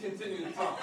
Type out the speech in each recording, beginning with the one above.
continue to talk.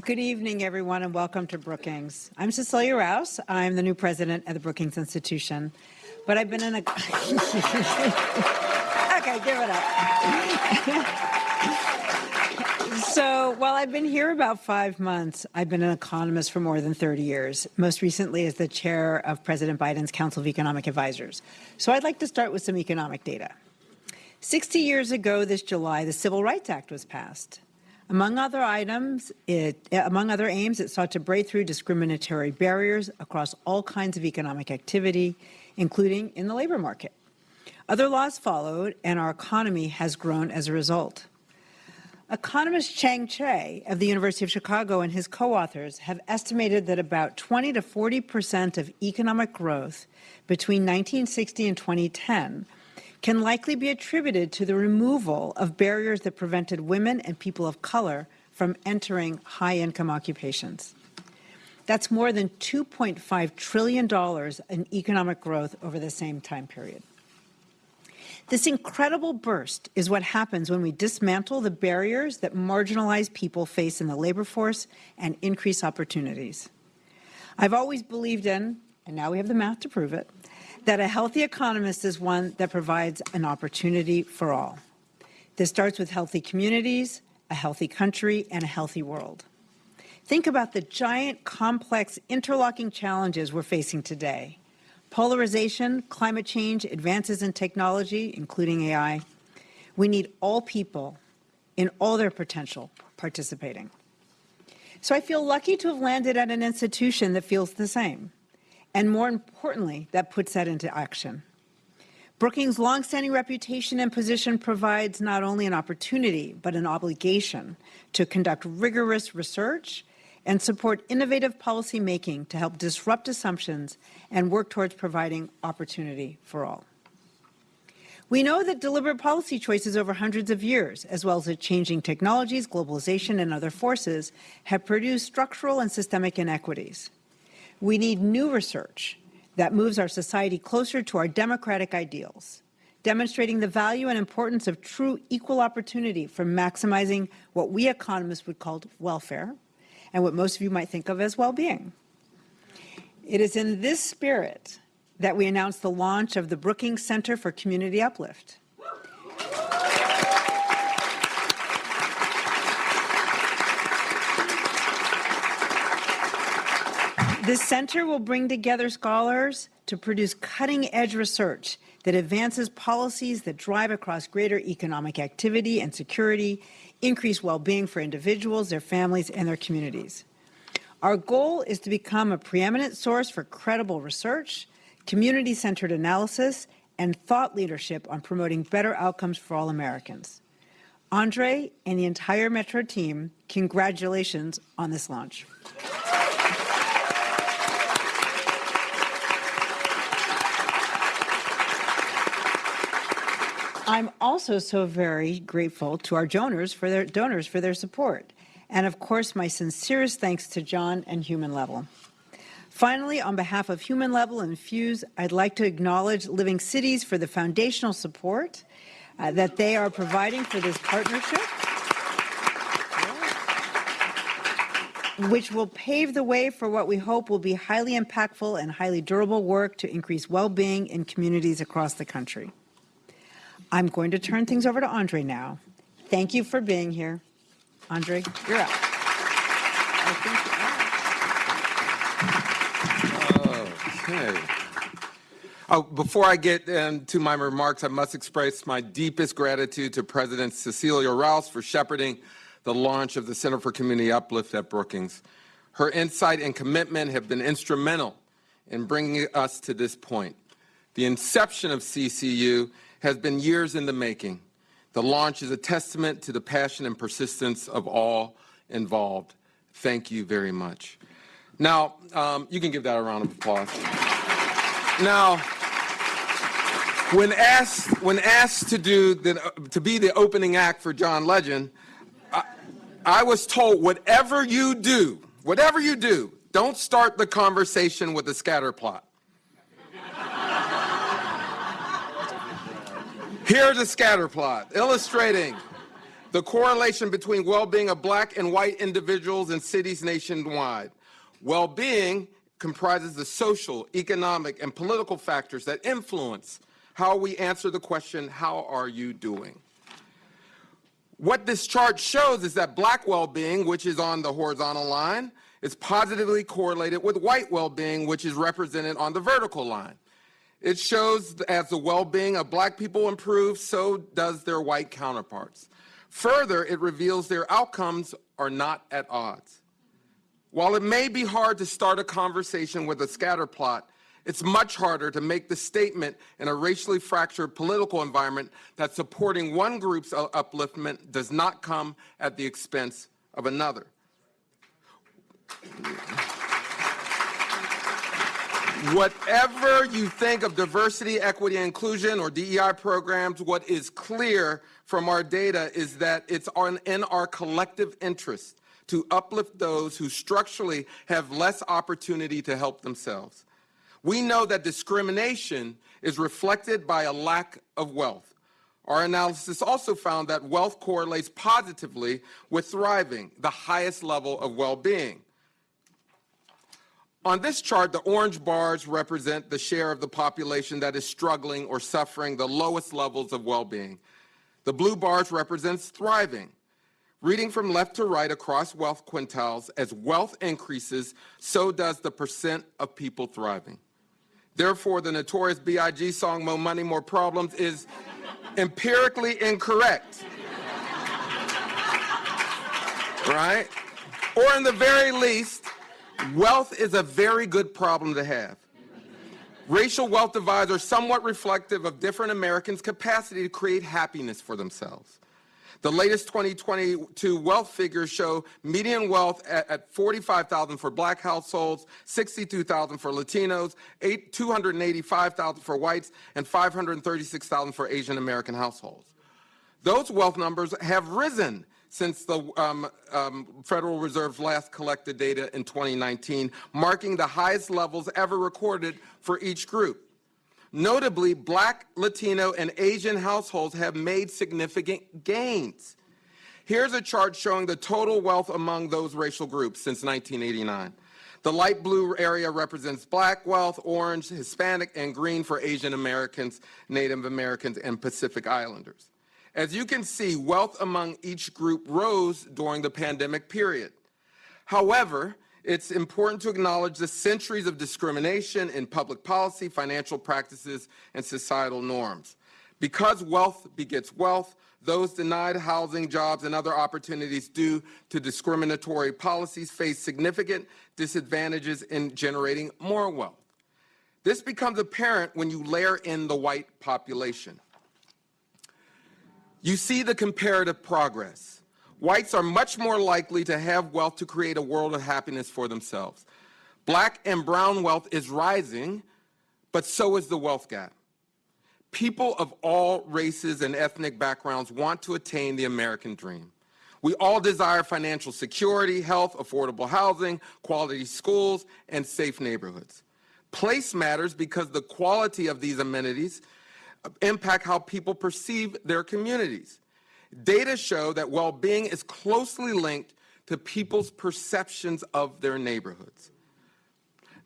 Good evening, everyone, and welcome to Brookings. I'm Cecilia Rouse. I'm the new president of the Brookings Institution. But I've been in a... Okay, give it up. So while I've been here about 5 months, I've been an economist for more than 30 years, most recently as the chair of President Biden's Council of Economic Advisors. So I'd like to start with some economic data. 60 years ago this July, the Civil Rights Act was passed. Among other aims, it sought to break through discriminatory barriers across all kinds of economic activity. including in the labor market. Other laws followed, and our economy has grown as a result. Economist Chang Che of the University of Chicago and his co-authors have estimated that about 20 to 40% of economic growth between 1960 and 2010 can likely be attributed to the removal of barriers that prevented women and people of color from entering high-income occupations. That's more than $2.5 trillion in economic growth over the same time period. This incredible burst is what happens when we dismantle the barriers that marginalized people face in the labor force and increase opportunities. I've always believed in, and now we have the math to prove it, that a healthy economist is one that provides an opportunity for all. This starts with healthy communities, a healthy country, and a healthy world. Think about the giant, complex, interlocking challenges we're facing today. Polarization, climate change, advances in technology, including AI. We need all people in all their potential participating. So I feel lucky to have landed at an institution that feels the same, and more importantly, that puts that into action. Brookings' longstanding reputation and position provides not only an opportunity, but an obligation to conduct rigorous research and support innovative policy making to help disrupt assumptions and work towards providing opportunity for all. We know that deliberate policy choices over hundreds of years, as well as the changing technologies, globalization, and other forces, have produced structural and systemic inequities. We need new research that moves our society closer to our democratic ideals, demonstrating the value and importance of true equal opportunity for maximizing what we economists would call welfare, and what most of you might think of as well-being. It is in this spirit that we announced the launch of the Brookings Center for Community Uplift. This center will bring together scholars to produce cutting-edge research that advances policies that drive across greater economic activity and security, increase well-being for individuals, their families, and their communities. Our goal is to become a preeminent source for credible research, community-centered analysis, and thought leadership on promoting better outcomes for all Americans. Andre and the entire Metro team, congratulations on this launch. I'm also so very grateful to our donors for their support. And of course, my sincerest thanks to John and HUMANLEVEL. Finally, on behalf of HUMANLEVEL and Fuse, I'd like to acknowledge Living Cities for the foundational support that they are providing for this partnership, which will pave the way for what we hope will be highly impactful and highly durable work to increase well-being in communities across the country. I'm going to turn things over to Andre now. Thank you for being here. Andre, you're up. Okay. Before I get into my remarks, I must express my deepest gratitude to President Cecilia Rouse for shepherding the launch of the Center for Community Uplift at Brookings. Her insight and commitment have been instrumental in bringing us to this point. The inception of CCU has been years in the making. The launch is a testament to the passion and persistence of all involved. Thank you very much. Now, you can give that a round of applause. Now, when asked to be the opening act for John Legend, I was told, whatever you do, don't start the conversation with a scatter plot. Here's a scatter plot illustrating the correlation between well-being of Black and white individuals in cities nationwide. Well-being comprises the social, economic, and political factors that influence how we answer the question, how are you doing? What this chart shows is that Black well-being, which is on the horizontal line, is positively correlated with white well-being, which is represented on the vertical line. It shows as the well-being of Black people improves, so does their white counterparts. Further, it reveals their outcomes are not at odds. While it may be hard to start a conversation with a scatter plot, It's much harder to make the statement in a racially fractured political environment that supporting one group's upliftment does not come at the expense of another. Whatever you think of diversity, equity, and inclusion, or DEI programs, what is clear from our data is that it's in our collective interest to uplift those who structurally have less opportunity to help themselves. We know that discrimination is reflected by a lack of wealth. Our analysis also found that wealth correlates positively with thriving, the highest level of well-being. On this chart, the orange bars represent the share of the population that is struggling or suffering the lowest levels of well-being. The blue bars represents thriving. Reading from left to right across wealth quintiles, as wealth increases, so does the percent of people thriving. Therefore, the notorious B.I.G. song, "More Money, More Problems," is empirically incorrect. Right? Or in the very least, wealth is a very good problem to have. Racial wealth divides are somewhat reflective of different Americans' capacity to create happiness for themselves. The latest 2022 wealth figures show median wealth at $45,000 for Black households, $62,000 for Latinos, $285,000 for whites, and $536,000 for Asian American households. Those wealth numbers have risen since the Federal Reserve last collected data in 2019, marking the highest levels ever recorded for each group. Notably, Black, Latino, and Asian households have made significant gains. Here's a chart showing the total wealth among those racial groups since 1989. The light blue area represents Black wealth, orange, Hispanic, and green for Asian Americans, Native Americans, and Pacific Islanders. As you can see, wealth among each group rose during the pandemic period. However, it's important to acknowledge the centuries of discrimination in public policy, financial practices, and societal norms. Because wealth begets wealth, those denied housing, jobs, and other opportunities due to discriminatory policies face significant disadvantages in generating more wealth. This becomes apparent when you layer in the white population. You see the comparative progress. Whites are much more likely to have wealth to create a world of happiness for themselves. Black and brown wealth is rising, but so is the wealth gap. People of all races and ethnic backgrounds want to attain the American dream. We all desire financial security, health, affordable housing, quality schools, and safe neighborhoods. Place matters because the quality of these amenities impact how people perceive their communities. Data show that well-being is closely linked to people's perceptions of their neighborhoods.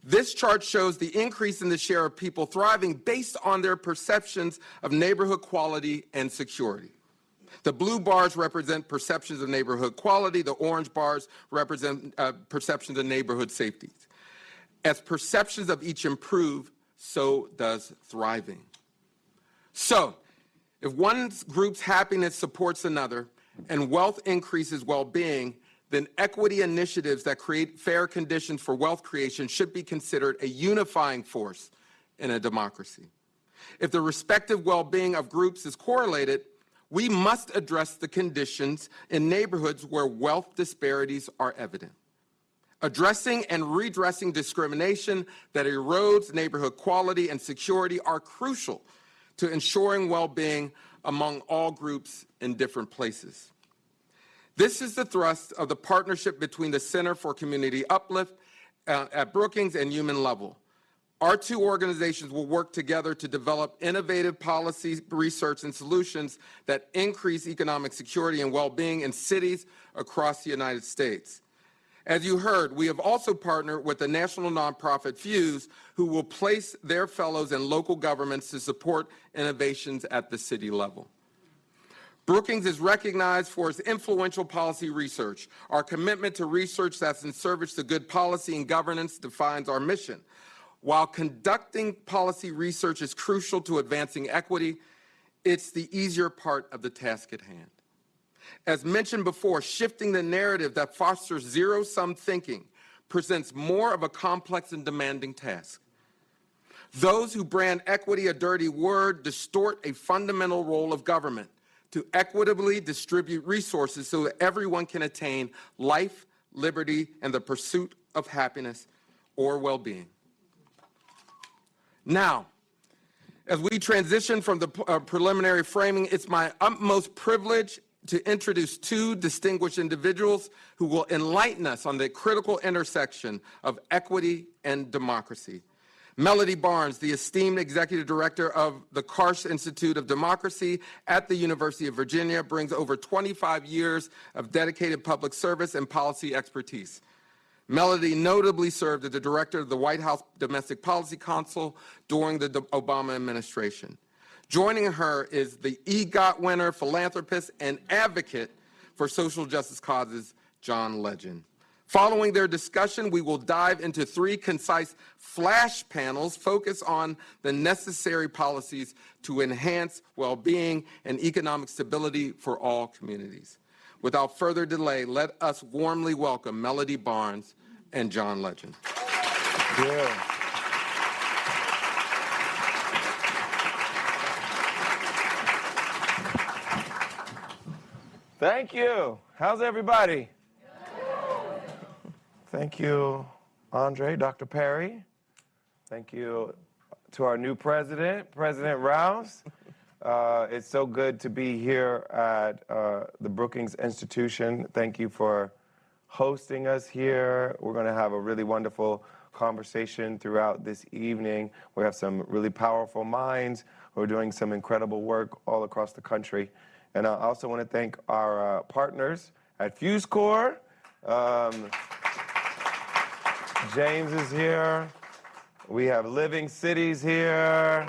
This chart shows the increase in the share of people thriving based on their perceptions of neighborhood quality and security. The blue bars represent perceptions of neighborhood quality. The orange bars represent perceptions of neighborhood safety. As perceptions of each improve, so does thriving. So, if one group's happiness supports another and wealth increases well-being, then equity initiatives that create fair conditions for wealth creation should be considered a unifying force in a democracy. If the respective well-being of groups is correlated, we must address the conditions in neighborhoods where wealth disparities are evident. Addressing and redressing discrimination that erodes neighborhood quality and security are crucial to ensuring well-being among all groups in different places. This is the thrust of the partnership between the Center for Community Uplift at Brookings and HUMANLEVEL. Our two organizations will work together to develop innovative policy, research, and solutions that increase economic security and well-being in cities across the United States. As you heard, we have also partnered with the national nonprofit Fuse, who will place their fellows in local governments to support innovations at the city level. Brookings is recognized for its influential policy research. Our commitment to research that's in service to good policy and governance defines our mission. While conducting policy research is crucial to advancing equity, it's the easier part of the task at hand. As mentioned before, shifting the narrative that fosters zero-sum thinking presents more of a complex and demanding task. Those who brand equity a dirty word distort a fundamental role of government to equitably distribute resources so that everyone can attain life, liberty, and the pursuit of happiness or well-being. Now, as we transition from the preliminary framing, it's my utmost privilege to introduce two distinguished individuals who will enlighten us on the critical intersection of equity and democracy. Melody Barnes, the esteemed executive director of the Karsh Institute of Democracy at the University of Virginia, brings over 25 years of dedicated public service and policy expertise. Melody notably served as the director of the White House Domestic Policy Council during the Obama administration. Joining her is the EGOT winner, philanthropist, and advocate for social justice causes, John Legend. Following their discussion, we will dive into three concise flash panels focused on the necessary policies to enhance well-being and economic stability for all communities. Without further delay, let us warmly welcome Melody Barnes and John Legend. Yeah. Thank you. How's everybody? Thank you, Andre, Dr. Perry. Thank you to our new president, President Rouse. It's so good to be here at the Brookings Institution. Thank you for hosting us here. We're going to have a really wonderful conversation throughout this evening. We have some really powerful minds who are doing some incredible work all across the country. And I also want to thank our partners at Fuse Corps. James is here. We have Living Cities here.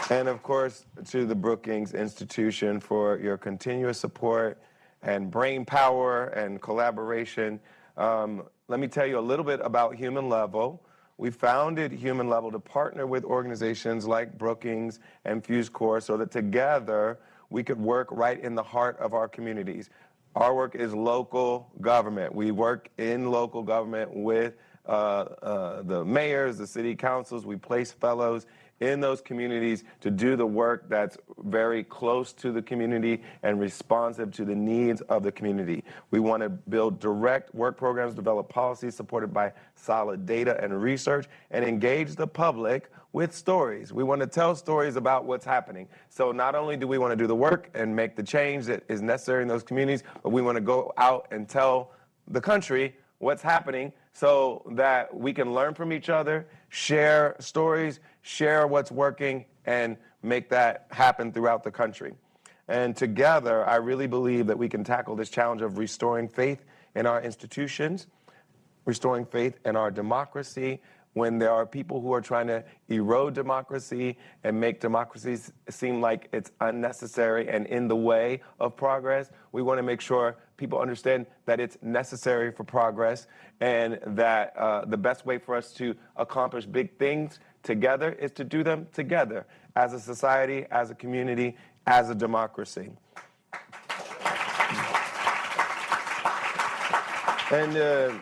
And of course, to the Brookings Institution for your continuous support and brain power and collaboration. Let me tell you a little bit about HUMANLEVEL. We founded HUMANLEVEL to partner with organizations like Brookings and Fuse Corps so that together we could work right in the heart of our communities. Our work is local government. We work in local government with the mayors, the city councils. We place fellows in those communities to do the work that's very close to the community and responsive to the needs of the community. We want to build direct work programs, develop policies supported by solid data and research, and engage the public with stories. We want to tell stories about what's happening. So not only do we want to do the work and make the change that is necessary in those communities, but we want to go out and tell the country what's happening so that we can learn from each other, share stories, share what's working, and make that happen throughout the country. And together, I really believe that we can tackle this challenge of restoring faith in our institutions, restoring faith in our democracy, when there are people who are trying to erode democracy and make democracies seem like it's unnecessary and in the way of progress. We want to make sure people understand that it's necessary for progress and that the best way for us to accomplish big things together is to do them together as a society, as a community, as a democracy. And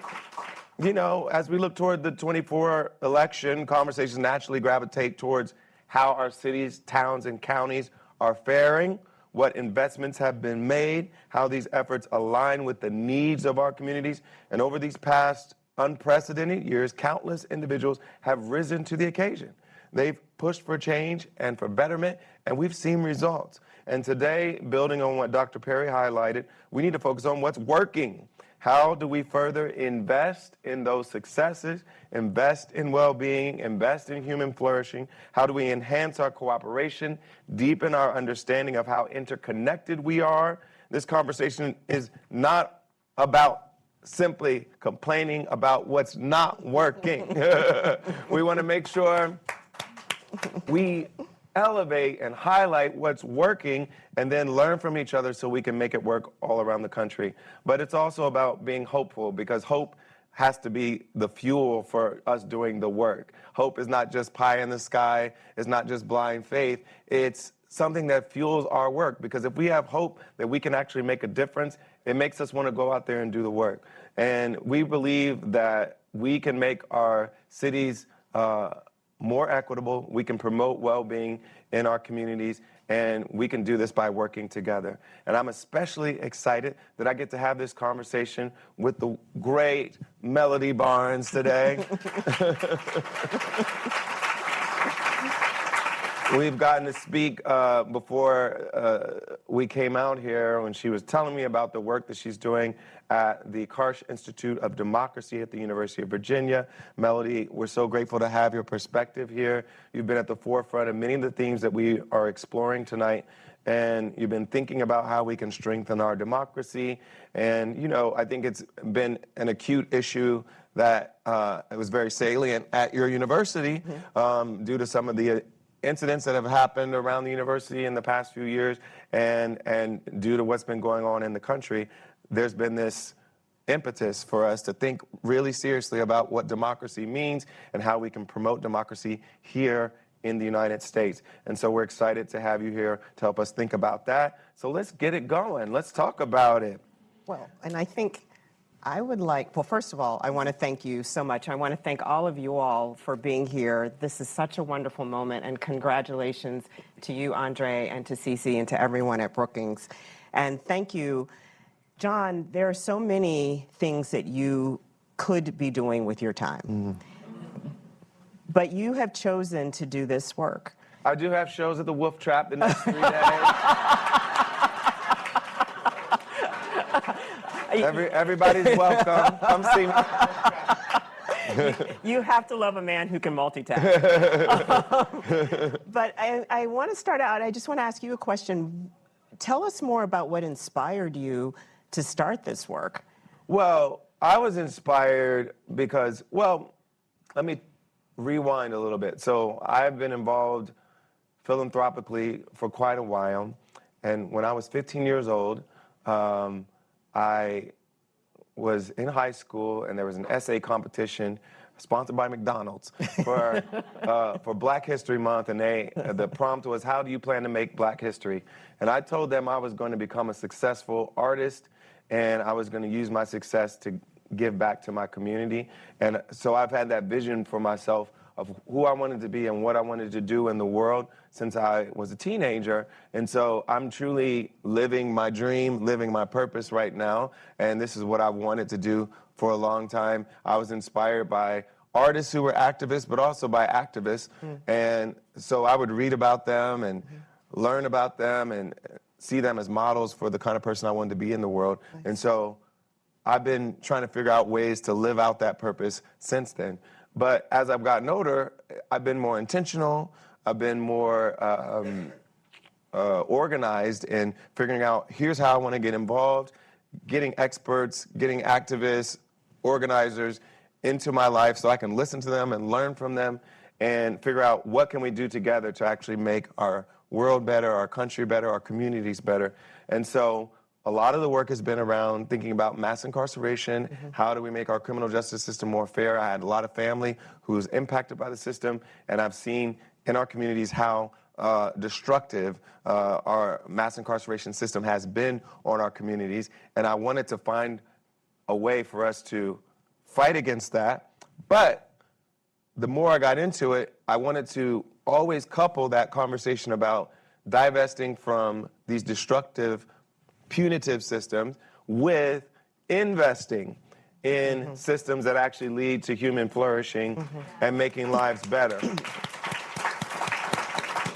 you know, as we look toward the 24 election, conversations naturally gravitate towards how our cities, towns, and counties are faring, what investments have been made, how these efforts align with the needs of our communities. And over these past unprecedented years, countless individuals have risen to the occasion. They've pushed for change and for betterment, and we've seen results. And today, building on what Dr. Perry highlighted, we need to focus on what's working. How do we further invest in those successes, invest in well-being, invest in human flourishing? How do we enhance our cooperation, deepen our understanding of how interconnected we are? This conversation is not about simply complaining about what's not working. We want to make sure we elevate and highlight what's working and then learn from each other so we can make it work all around the country. But it's also about being hopeful, because hope has to be the fuel for us doing the work. Hope is not just pie in the sky. It's not just blind faith. It's something that fuels our work, because if we have hope that we can actually make a difference, it makes us want to go out there and do the work. And we believe that we can make our cities more equitable, we can promote well-being in our communities, and we can do this by working together. And I'm especially excited that I get to have this conversation with the great Melody Barnes today. We've gotten to speak before we came out here when she was telling me about the work that she's doing at the Karsh Institute of Democracy at the University of Virginia. Melody, we're so grateful to have your perspective here. You've been at the forefront of many of the themes that we are exploring tonight, and you've been thinking about how we can strengthen our democracy. And, you know, I think it's been an acute issue that it was very salient at your university due to some of the incidents that have happened around the university in the past few years, and due to what's been going on in the country, there's been this impetus for us to think really seriously about what democracy means and how we can promote democracy here in the United States. And so we're excited to have you here to help us think about that. So let's get it going. Let's talk about it. Well, and I think I would like, well, first of all, I want to thank you so much. I want to thank all of you all for being here. This is such a wonderful moment, and congratulations to you, Andre, and to Cece, and to everyone at Brookings. And thank you. John, there are so many things that you could be doing with your time. But you have chosen to do this work. I do have shows at the Wolf Trap the next 3 days. Everybody's welcome. Come see me. You have to love a man who can multitask. But I want to start out, I just want to ask you a question. Tell us more about what inspired you to start this work. Well, I was inspired because, well, let me rewind a little bit. So I've been involved philanthropically for quite a while. And when I was 15 years old, I was in high school, and there was an essay competition sponsored by McDonald's for Black History Month, and the prompt was, how do you plan to make Black history? And I told them I was going to become a successful artist, and I was going to use my success to give back to my community. And so I've had that vision for myself of who I wanted to be and what I wanted to do in the world since I was a teenager. And so I'm truly living my dream, living my purpose right now. And this is what I wanted to do for a long time. I was inspired by artists who were activists, but also by activists. And so I would read about them and learn about them and see them as models for the kind of person I wanted to be in the world. Nice. And so I've been trying to figure out ways to live out that purpose since then. But as I've gotten older, I've been more intentional. I've been more organized in figuring out, here's how I want to get involved, getting experts, getting activists, organizers into my life so I can listen to them and learn from them and figure out what can we do together to actually make our world better, our country better, our communities better. And so a lot of the work has been around thinking about mass incarceration. How do we make our criminal justice system more fair? I had a lot of family who's impacted by the system, and I've seen in our communities how destructive our mass incarceration system has been on our communities. And I wanted to find a way for us to fight against that. But the more I got into it, I wanted to always couple that conversation about divesting from these destructive, punitive systems with investing in systems that actually lead to human flourishing and making lives better.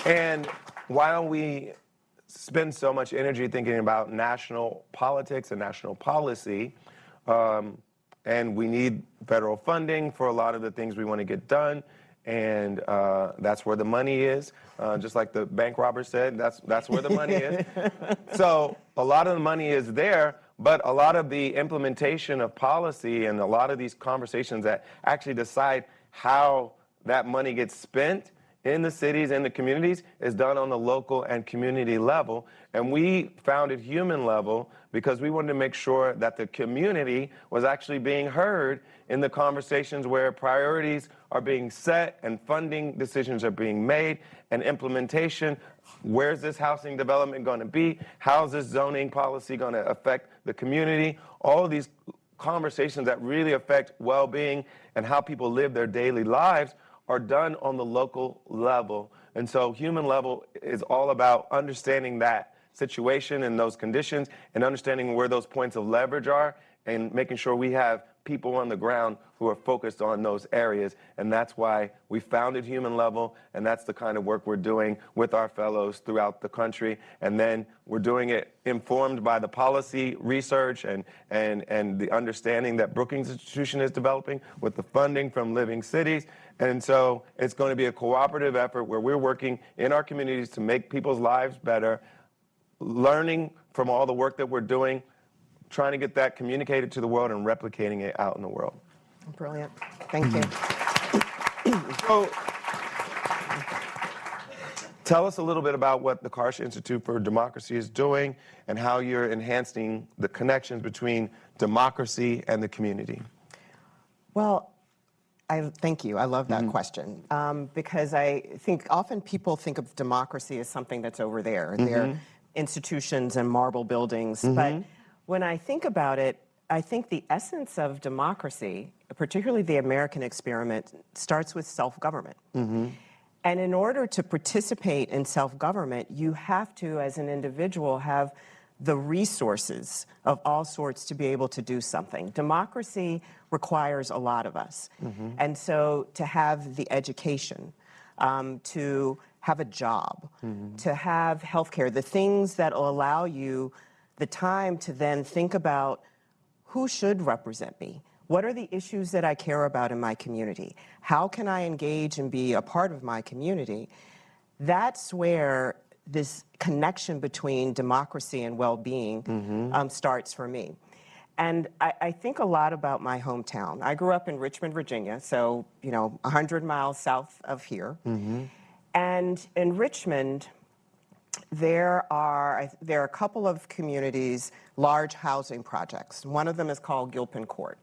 And while we spend so much energy thinking about national politics and national policy, and we need federal funding for a lot of the things we want to get done, and that's where the money is. Just like the bank robber said, that's where the money is. So a lot of the money is there, but a lot of the implementation of policy and a lot of these conversations that actually decide how that money gets spent in the cities and the communities is done on the local and community level. And we founded HUMANLEVEL because we wanted to make sure that the community was actually being heard in the conversations where priorities are being set and funding decisions are being made and implementation. Where's this housing development going to be? How's this zoning policy going to affect the community? All of these conversations that really affect well-being and how people live their daily lives are done on the local level. And so Human Level is all about understanding that situation and those conditions and understanding where those points of leverage are and making sure we have people on the ground who are focused on those areas. And that's why we founded Human Level, and that's the kind of work we're doing with our fellows throughout the country. And then we're doing it informed by the policy research and the understanding that Brookings Institution is developing with the funding from Living Cities. And so it's going to be a cooperative effort where we're working in our communities to make people's lives better, learning from all the work that we're doing, trying to get that communicated to the world and replicating it out in the world. Brilliant. Thank you. So, tell us a little bit about what the Karsh Institute for Democracy is doing and how you're enhancing the connections between democracy and the community. Well, thank you. I love that question because I think often people think of democracy as something that's over there. They're institutions and marble buildings. But when I think about it, I think the essence of democracy, particularly the American experiment, starts with self-government. And in order to participate in self-government, you have to, as an individual, have the resources of all sorts to be able to do something. Democracy requires a lot of us. And so to have the education, to have a job, to have healthcare, the things that will allow you the time to then think about who should represent me? What are the issues that I care about in my community? How can I engage and be a part of my community? That's where this connection between democracy and well-being starts for me. And I think a lot about my hometown. I grew up in Richmond, Virginia, so 100 miles south of here. And in Richmond, there are a couple of communities, large housing projects. One of them is called Gilpin Court.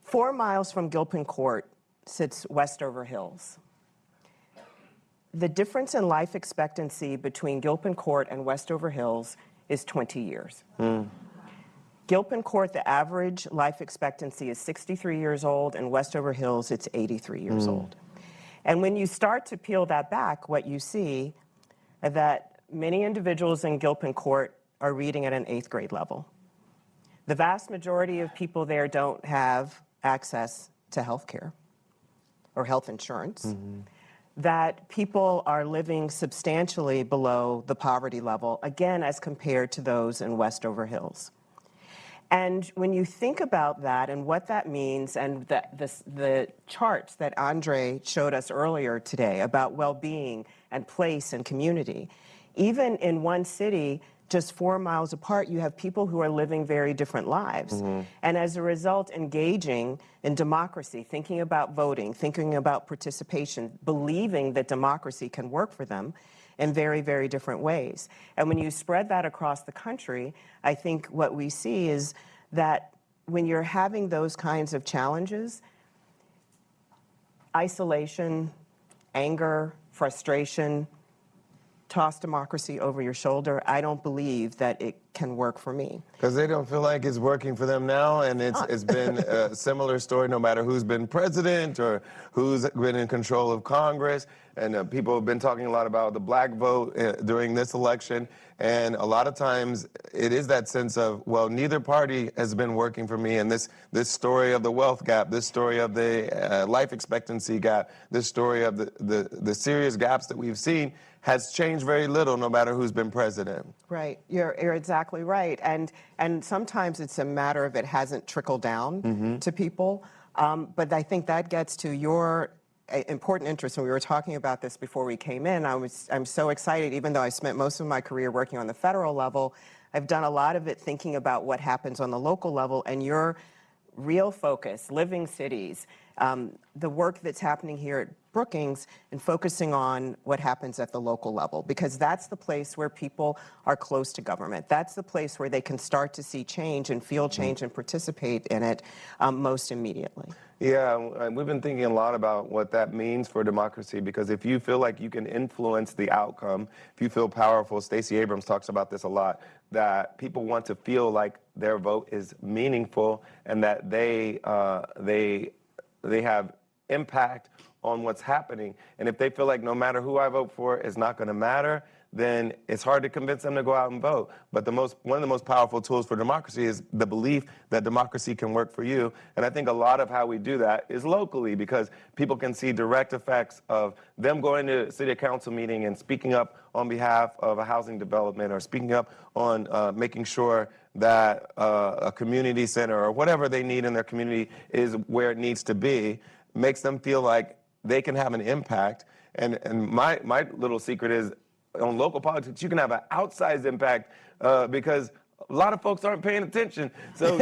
4 miles from Gilpin Court sits Westover Hills. The difference in life expectancy between Gilpin Court and Westover Hills is 20 years. Gilpin Court, the average life expectancy is 63 years old, and Westover Hills, it's 83 years old. And when you start to peel that back, what you see that many individuals in Gilpin Court are reading at an 8th grade level. The vast majority of people there don't have access to health care or health insurance. That people are living substantially below the poverty level, again, as compared to those in Westover Hills. And when you think about that and what that means, and the charts that Andre showed us earlier today about well-being and place and community, even in one city, just 4 miles apart, you have people who are living very different lives. And as a result, engaging in democracy, thinking about voting, thinking about participation, believing that democracy can work for them in very, very different ways. And when you spread that across the country, I think what we see is that when you're having those kinds of challenges, isolation, anger, frustration, toss democracy over your shoulder, I don't believe that it can work for me. Because they don't feel like it's working for them now, and it's been a similar story no matter who's been president or who's been in control of Congress. And people have been talking a lot about the black vote during this election. And a lot of times it is that sense of, well, neither party has been working for me. And this story of the wealth gap, this story of the life expectancy gap, this story of the serious gaps that we've seen has changed very little no matter who's been president. Right, you're exactly right. And sometimes it's a matter of it hasn't trickled down to people. But I think that gets to your important interest. When we were talking about this before we came in, I'm so excited, even though I spent most of my career working on the federal level, I've done a lot of it thinking about what happens on the local level, and your real focus, Living Cities, the work that's happening here at Brookings and focusing on what happens at the local level, because that's the place where people are close to government. That's the place where they can start to see change and feel change and participate in it most immediately. Yeah, and we've been thinking a lot about what that means for democracy, because if you feel like you can influence the outcome, if you feel powerful, Stacey Abrams talks about this a lot, that people want to feel like their vote is meaningful and that they have impact on what's happening. And if they feel like no matter who I vote for, it's not going to matter, then it's hard to convince them to go out and vote. But one of the most powerful tools for democracy is the belief that democracy can work for you. And I think a lot of how we do that is locally, because people can see direct effects of them going to a city council meeting and speaking up on behalf of a housing development, or speaking up on making sure that a community center or whatever they need in their community is where it needs to be, makes them feel like they can have an impact. And my little secret is, on local politics, you can have an outsized impact because a lot of folks aren't paying attention. So,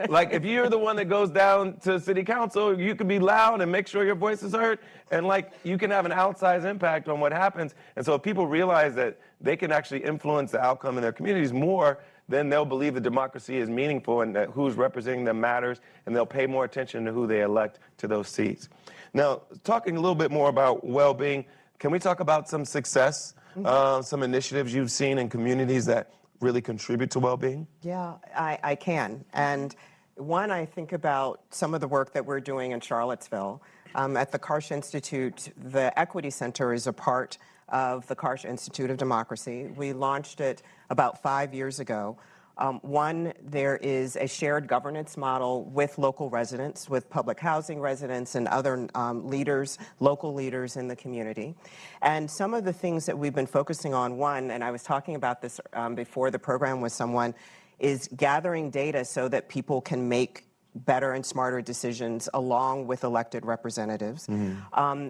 like, if you're the one that goes down to city council, you can be loud and make sure your voice is heard, and, like, you can have an outsized impact on what happens. And so if people realize that they can actually influence the outcome in their communities more, then they'll believe that democracy is meaningful and that who's representing them matters, and they'll pay more attention to who they elect to those seats. Now, talking a little bit more about well-being, can we talk about some success? Some initiatives you've seen in communities that really contribute to well-being? Yeah, I can. And one, I think about some of the work that we're doing in Charlottesville. At the Karsh Institute, the Equity Center is a part of the Karsh Institute of Democracy. We launched it about 5 years ago. One, there is a shared governance model with local residents, with public housing residents and other leaders, local leaders in the community. And some of the things that we've been focusing on, one, and I was talking about this before the program with someone, is gathering data so that people can make better and smarter decisions along with elected representatives.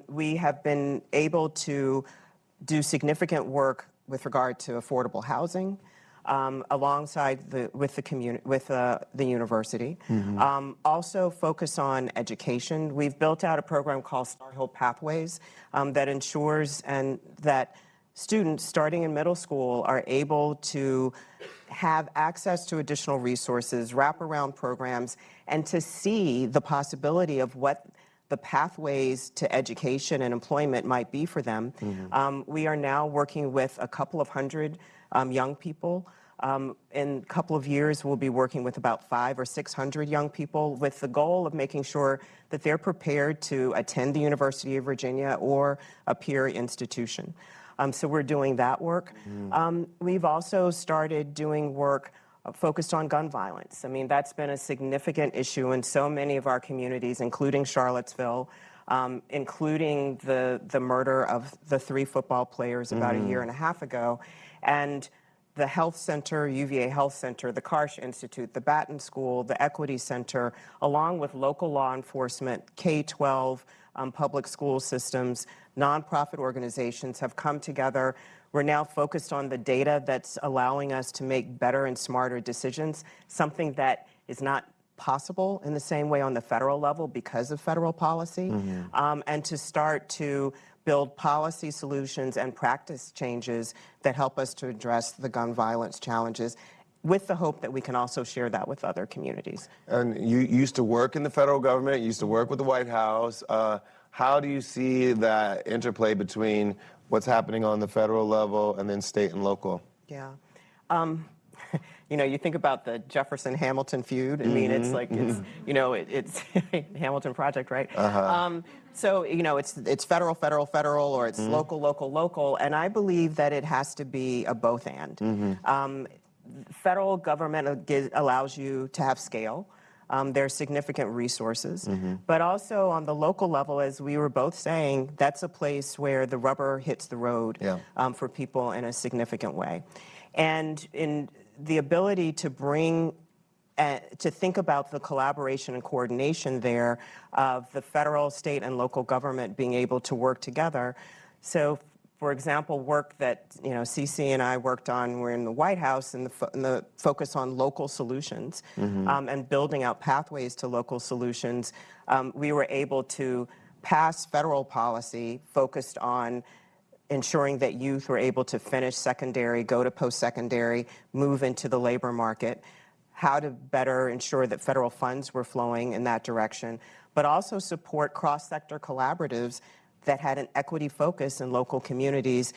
We have been able to do significant work with regard to affordable housing, alongside with the university. Also focus on education. We've built out a program called Star Hill Pathways that ensures that students starting in middle school are able to have access to additional resources, wraparound programs, and to see the possibility of what the pathways to education and employment might be for them. We are now working with a couple of hundred young people. In a couple of years, we'll be working with about 500 or 600 young people, with the goal of making sure that they're prepared to attend the University of Virginia or a peer institution. So we're doing that work. We've also started doing work focused on gun violence. I mean, that's been a significant issue in so many of our communities, including Charlottesville, including the murder of the 3 football players about a year and a half ago. And the health center, UVA Health Center, the Karsh Institute, the Batten School, the Equity Center, along with local law enforcement, K-12, public school systems, nonprofit organizations have come together. We're now focused on the data that's allowing us to make better and smarter decisions, something that is not possible in the same way on the federal level because of federal policy, and to start to build policy solutions and practice changes that help us to address the gun violence challenges, with the hope that we can also share that with other communities. And you used to work in the federal government, you used to work with the White House. How do you see that interplay between what's happening on the federal level and then state and local? Yeah. You know, you think about the Jefferson-Hamilton feud. I mean, it's like, it's Hamilton Project, right? So, you know, it's federal, federal, federal, or it's local, local, local. And I believe that it has to be a both and. Federal government allows you to have scale. There's significant resources. But also on the local level, as we were both saying, that's a place where the rubber hits the road for people in a significant way. And in the ability to bring, to think about the collaboration and coordination there of the federal, state, and local government being able to work together. So, for example, work that, you know, CC and I worked on, we're in the White House, and the focus on local solutions and building out pathways to local solutions. We were able to pass federal policy focused on ensuring that youth were able to finish secondary, go to post-secondary, move into the labor market, how to better ensure that federal funds were flowing in that direction, but also support cross-sector collaboratives that had an equity focus in local communities,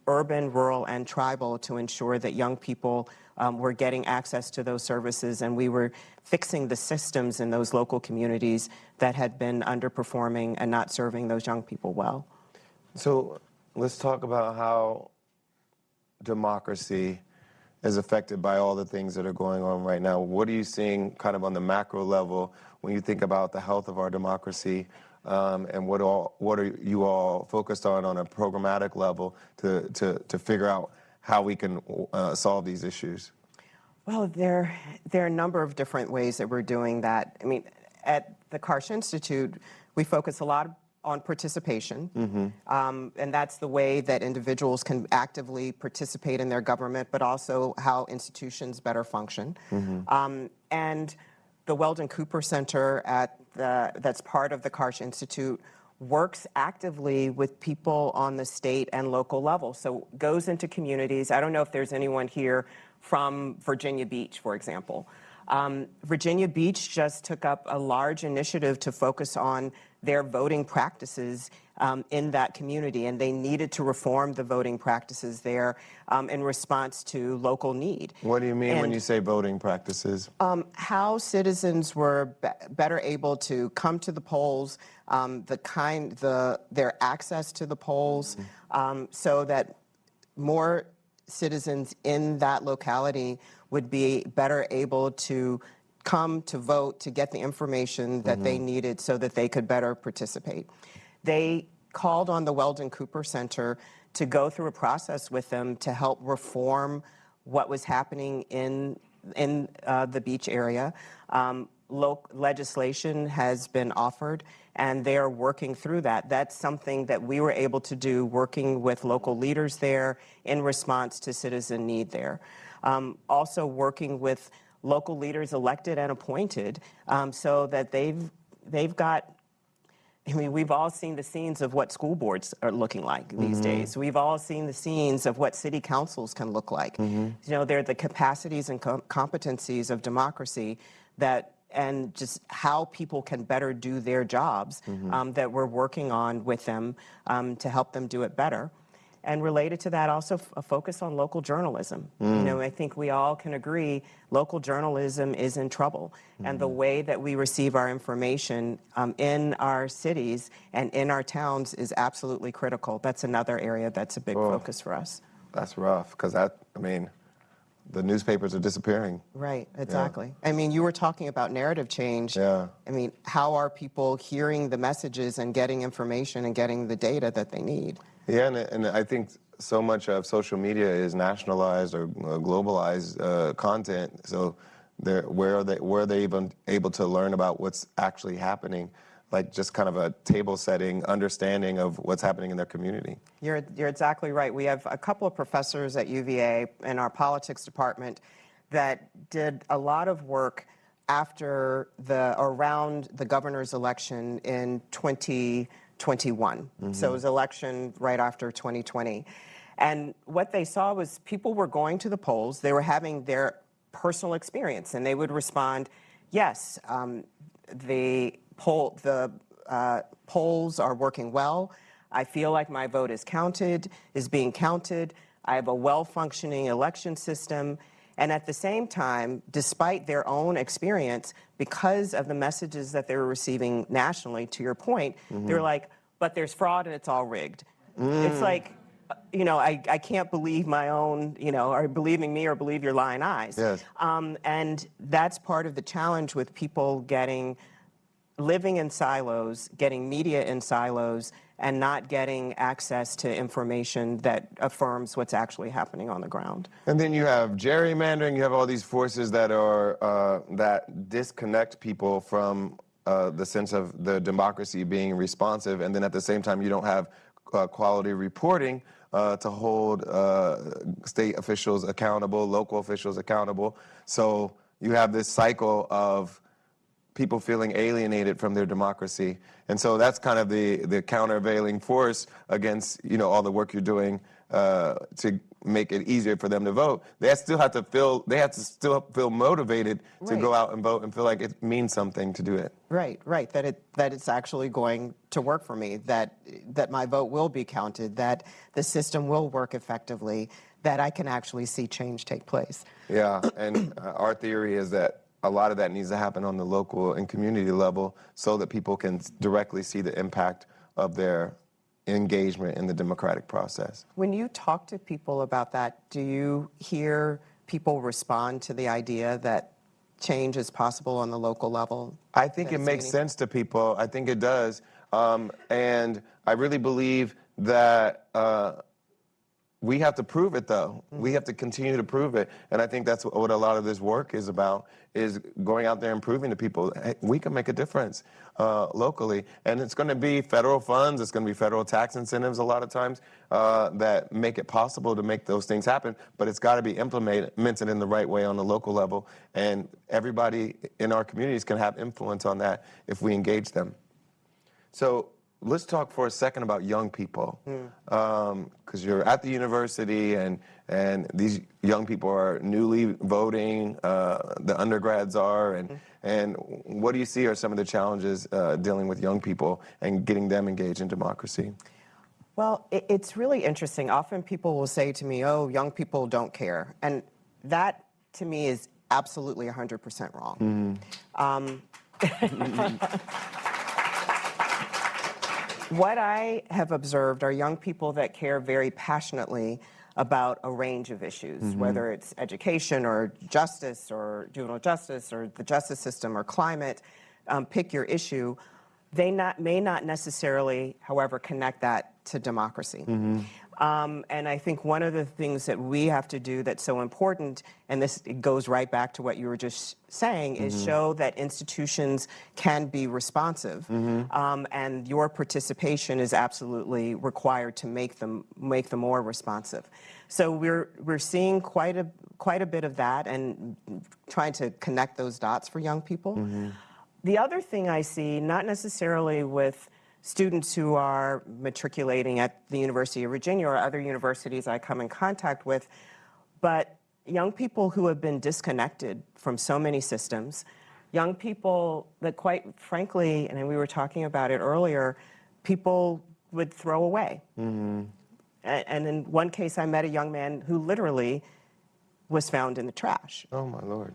urban, rural, and tribal, to ensure that young people were getting access to those services, and we were fixing the systems in those local communities that had been underperforming and not serving those young people well. So let's talk about how democracy is affected by all the things that are going on right now. What are you seeing kind of on the macro level when you think about the health of our democracy? And what are you all focused on a programmatic level to figure out how we can solve these issues? Well, there are a number of different ways that we're doing that. I mean, at the Karsh Institute, we focus a lot on participation, and that's the way that individuals can actively participate in their government, but also how institutions better function. And the Weldon Cooper Center that's part of the Karsh Institute works actively with people on the state and local level. So goes into communities. I don't know if there's anyone here from Virginia Beach, for example. Virginia Beach just took up a large initiative to focus on their voting practices in that community, and they needed to reform the voting practices there in response to local need. What do you mean when you say voting practices? How citizens were better able to come to the polls, their access to the polls, so that more citizens in that locality would be better able to come to vote, to get the information that they needed so that they could better participate. They called on the Weldon Cooper Center to go through a process with them to help reform what was happening in the beach area. Legislation has been offered, and they are working through that. That's something that we were able to do working with local leaders there in response to citizen need there. Also working with local leaders elected and appointed so that they've got, I mean, we've all seen the scenes of what school boards are looking like these days. We've all seen the scenes of what city councils can look like. You know, they're the capacities and competencies of democracy and just how people can better do their jobs that we're working on with them to help them do it better. And related to that, also a focus on local journalism. You know, I think we all can agree local journalism is in trouble. And the way that we receive our information in our cities and in our towns is absolutely critical. That's another area that's a big focus for us. That's rough, because I mean, the newspapers are disappearing. Right, exactly. Yeah. I mean, you were talking about narrative change. Yeah. I mean, how are people hearing the messages and getting information and getting the data that they need? Yeah, and I think so much of social media is nationalized or globalized content. So where are they even able to learn about what's actually happening? Like just kind of a table setting understanding of what's happening in their community. You're exactly right. We have a couple of professors at UVA in our politics department that did a lot of work around the governor's election in 2021. So it was election right after 2020. And what they saw was people were going to the polls, they were having their personal experience, and they would respond, yes, the polls are working well. I feel like my vote is being counted. I have a well-functioning election system. And at the same time, despite their own experience, because of the messages that they were receiving nationally, to your point, they're like, but there's fraud and it's all rigged. It's like, you know, I can't believe my own, you know, are believing me or believe your lying eyes. Yes. And that's part of the challenge with people living in silos, getting media in silos, and not getting access to information that affirms what's actually happening on the ground. And then you have gerrymandering, you have all these forces that are that disconnect people from the sense of the democracy being responsive, and then at the same time you don't have quality reporting to hold state officials accountable, local officials accountable. So you have this cycle of people feeling alienated from their democracy. And so that's kind of the countervailing force against, all the work you're doing to make it easier for them to vote. They still have to still feel motivated to go out and vote and feel like it means something to do it. Right. That it's actually going to work for me. That my vote will be counted. That the system will work effectively. That I can actually see change take place. Yeah, and our theory is that a lot of that needs to happen on the local and community level so that people can directly see the impact of their engagement in the democratic process. When you talk to people about that, do you hear people respond to the idea that change is possible on the local level? I think it makes sense to people. I think it does. And I really believe that we have to prove it, though. We have to continue to prove it. And I think that's what a lot of this work is about, is going out there and proving to people, hey, we can make a difference locally. And it's going to be federal funds, it's going to be federal tax incentives a lot of times that make it possible to make those things happen. But it's got to be implemented in the right way on the local level. And everybody in our communities can have influence on that if we engage them. So let's talk for a second about young people, because you're at the university and these young people are newly voting, the undergrads are, and what do you see are some of the challenges dealing with young people and getting them engaged in democracy? Well, it's really interesting. Often people will say to me, oh, young people don't care. And that, to me, is absolutely 100% wrong. What I have observed are young people that care very passionately about a range of issues, whether it's education or justice or juvenile justice or the justice system or climate, pick your issue. They may not necessarily, however, connect that to democracy. And I think one of the things that we have to do that's so important, and this goes right back to what you were just saying, is show that institutions can be responsive, and your participation is absolutely required to make them more responsive. So we're seeing quite a bit of that, and trying to connect those dots for young people. The other thing I see, not necessarily with students who are matriculating at the University of Virginia or other universities I come in contact with, but young people who have been disconnected from so many systems, young people that quite frankly, and we were talking about it earlier, people would throw away. And in one case, I met a young man who literally was found in the trash. Oh, my Lord.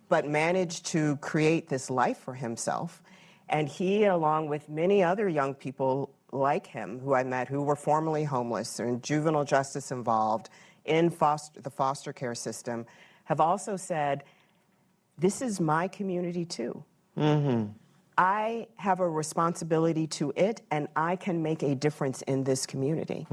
But managed to create this life for himself. And he, along with many other young people like him who I met who were formerly homeless or in juvenile justice involved in the foster care system, have also said, this is my community too. I have a responsibility to it, and I can make a difference in this community.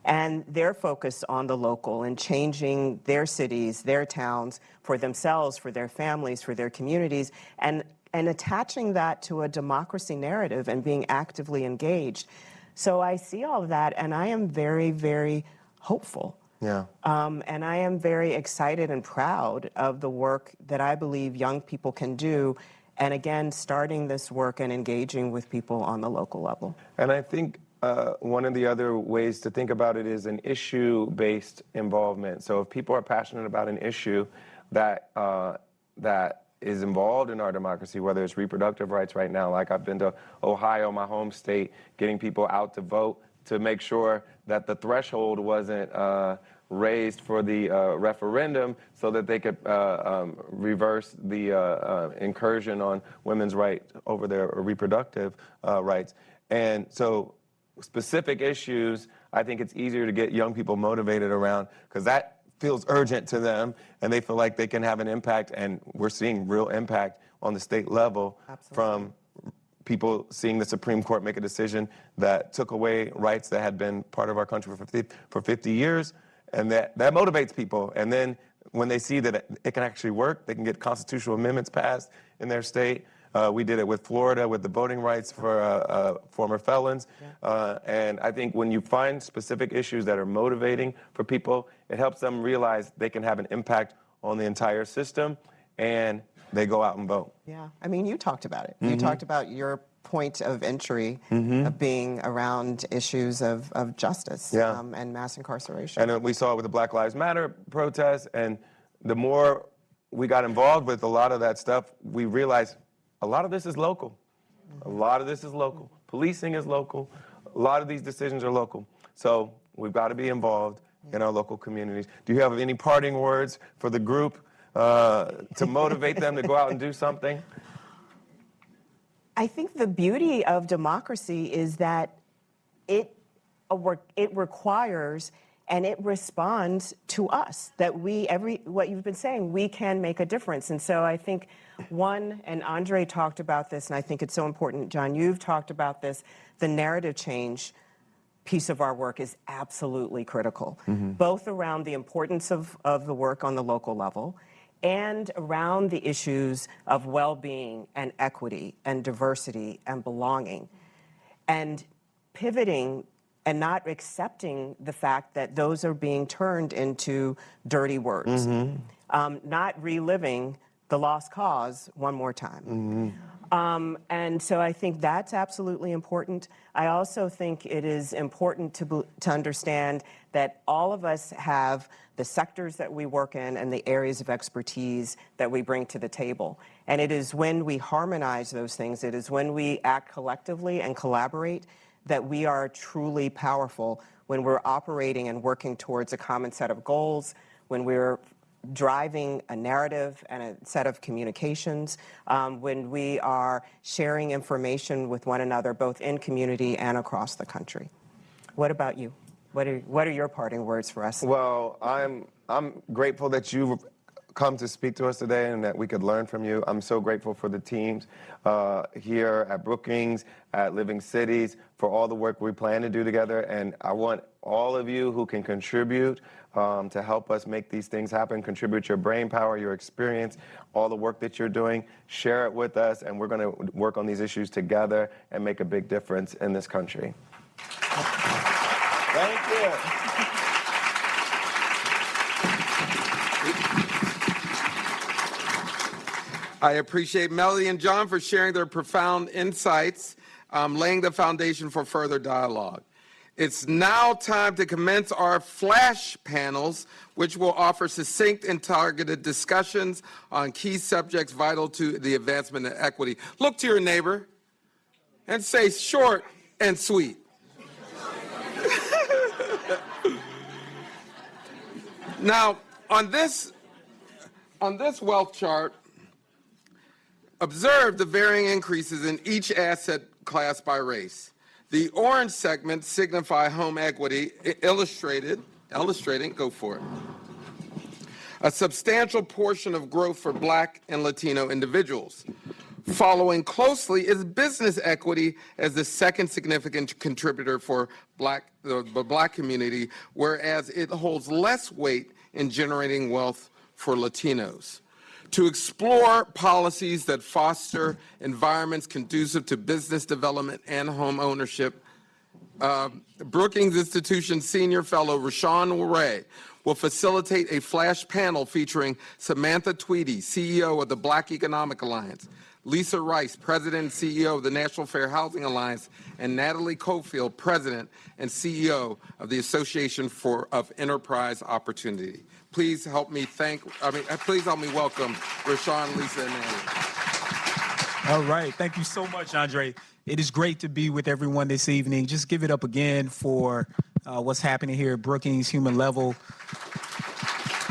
And their focus on the local and changing their cities, their towns, for themselves, for their families, for their communities, and attaching that to a democracy narrative and being actively engaged. So I see all of that, and I am very, very hopeful. Yeah. And I am very excited and proud of the work that I believe young people can do. And again, starting this work and engaging with people on the local level. And I think one of the other ways to think about it is an issue-based involvement. So if people are passionate about an issue that is involved in our democracy, whether it's reproductive rights right now, like I've been to Ohio, my home state, getting people out to vote to make sure that the threshold wasn't raised for the referendum so that they could reverse the incursion on women's right over their reproductive rights. And so specific issues, I think it's easier to get young people motivated around because that feels urgent to them and they feel like they can have an impact, and we're seeing real impact on the state level. Absolutely. From people seeing the Supreme Court make a decision that took away rights that had been part of our country for 50 years. And that motivates people. And then when they see that it can actually work, they can get constitutional amendments passed in their state. We did it with Florida with the voting rights for former felons. Yeah. And I think when you find specific issues that are motivating for people, it helps them realize they can have an impact on the entire system. and they go out and vote. Yeah, I mean, you talked about it. You talked about your point of entry of being around issues of justice and mass incarceration. And we saw it with the Black Lives Matter protests, and the more we got involved with a lot of that stuff, we realized a lot of this is local. A lot of this is local. Policing is local. A lot of these decisions are local. So we've got to be involved in our local communities. Do you have any parting words for the group to motivate them to go out and do something? I think the beauty of democracy is that it requires and it responds to us, that what you've been saying, we can make a difference. And so I think and Andre talked about this, and I think it's so important, John, you've talked about this, the narrative change piece of our work is absolutely critical, both around the importance of the work on the local level and around the issues of well-being and equity and diversity and belonging, and pivoting and not accepting the fact that those are being turned into dirty words, not reliving the lost cause one more time. And so I think that's absolutely important. I also think it is important to understand that all of us have the sectors that we work in and the areas of expertise that we bring to the table. And it is when we harmonize those things, it is when we act collectively and collaborate that we are truly powerful, when we're operating and working towards a common set of goals, when we're driving a narrative and a set of communications, when we are sharing information with one another, both in community and across the country. What about you? What are your parting words for us? Well, I'm grateful that you've come to speak to us today and that we could learn from you. I'm so grateful for the teams here at Brookings, at Living Cities, for all the work we plan to do together. And I want all of you who can contribute to help us make these things happen, contribute your brain power, your experience, all the work that you're doing, share it with us, and we're going to work on these issues together and make a big difference in this country. Thank you. I appreciate Melody and John for sharing their profound insights, laying the foundation for further dialogue. It's now time to commence our flash panels, which will offer succinct and targeted discussions on key subjects vital to the advancement of equity. Look to your neighbor and say short and sweet. Now, on this wealth chart, observe the varying increases in each asset class by race. The orange segments signify home equity, illustrating, go for it. A substantial portion of growth for Black and Latino individuals. Following closely is business equity as the second significant contributor for the Black community, whereas it holds less weight in generating wealth for Latinos. To explore policies that foster environments conducive to business development and home ownership, Brookings Institution Senior Fellow Rashawn Ray will facilitate a flash panel featuring Samantha Tweedy, CEO of the Black Economic Alliance, Lisa Rice, President and CEO of the National Fair Housing Alliance, and Natalie Cofield, President and CEO of the Association of Enterprise Opportunity. Please help me welcome Rashawn, Lisa, and Natalie. All right, thank you so much, Andre. It is great to be with everyone this evening. Just give it up again for what's happening here at Brookings, HUMANLEVEL,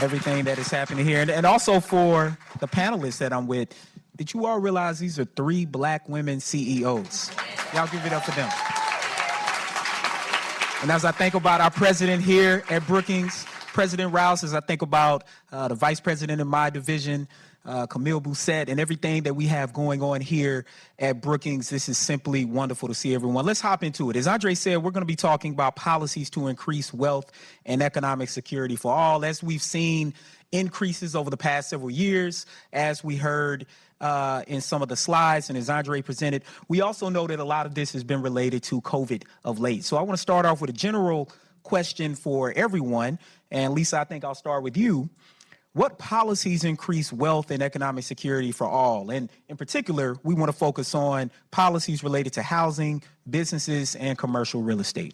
everything that is happening here, and also for the panelists that I'm with. Did you all realize these are 3 Black women CEOs? Y'all give it up for them. And as I think about our president here at Brookings, President Rouse, as I think about the vice president in my division, Camille Bousset, and everything that we have going on here at Brookings, this is simply wonderful to see everyone. Let's hop into it. As Andre said, we're going to be talking about policies to increase wealth and economic security for all. As we've seen increases over the past several years, as we heard in some of the slides and as Andre presented, we also know that a lot of this has been related to COVID of late. So I want to start off with a general question for everyone. And Lisa, I think I'll start with you. what policies increase wealth and economic security for all? And in particular, we want to focus on policies related to housing, businesses, and commercial real estate.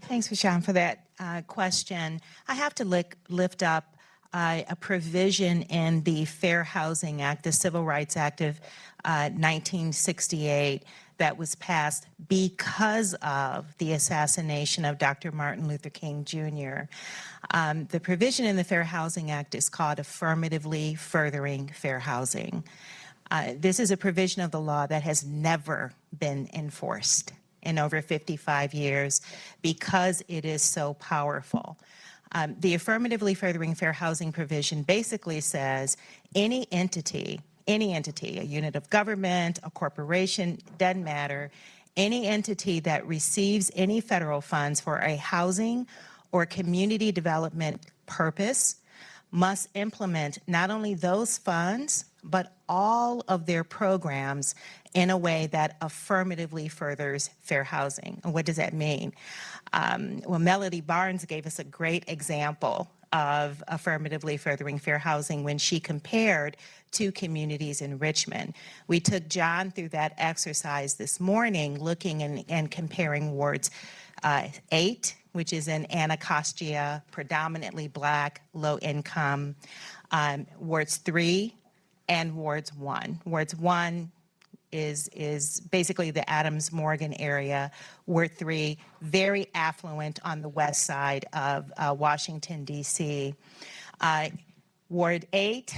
Thanks, Rashawn, for that question. I have to lift up a provision in the Fair Housing Act, the Civil Rights Act of 1968, that was passed because of the assassination of Dr. Martin Luther King Jr. The provision in the Fair Housing Act is called affirmatively furthering fair housing. This is a provision of the law that has never been enforced in over 55 years because it is so powerful. The affirmatively furthering fair housing provision basically says any entity, a unit of government, a corporation, doesn't matter, any entity that receives any federal funds for a housing or community development purpose must implement not only those funds, but all of their programs in a way that affirmatively furthers fair housing. And what does that mean? Well, Melody Barnes gave us a great example of affirmatively furthering fair housing when she compared two communities in Richmond. We took John through that exercise this morning, looking and comparing wards 8, which is in Anacostia, predominantly Black, low income, wards 3 and wards 1. Wards 1 is basically the Adams Morgan area. Ward 3, very affluent on the west side of Washington, D.C. Ward 8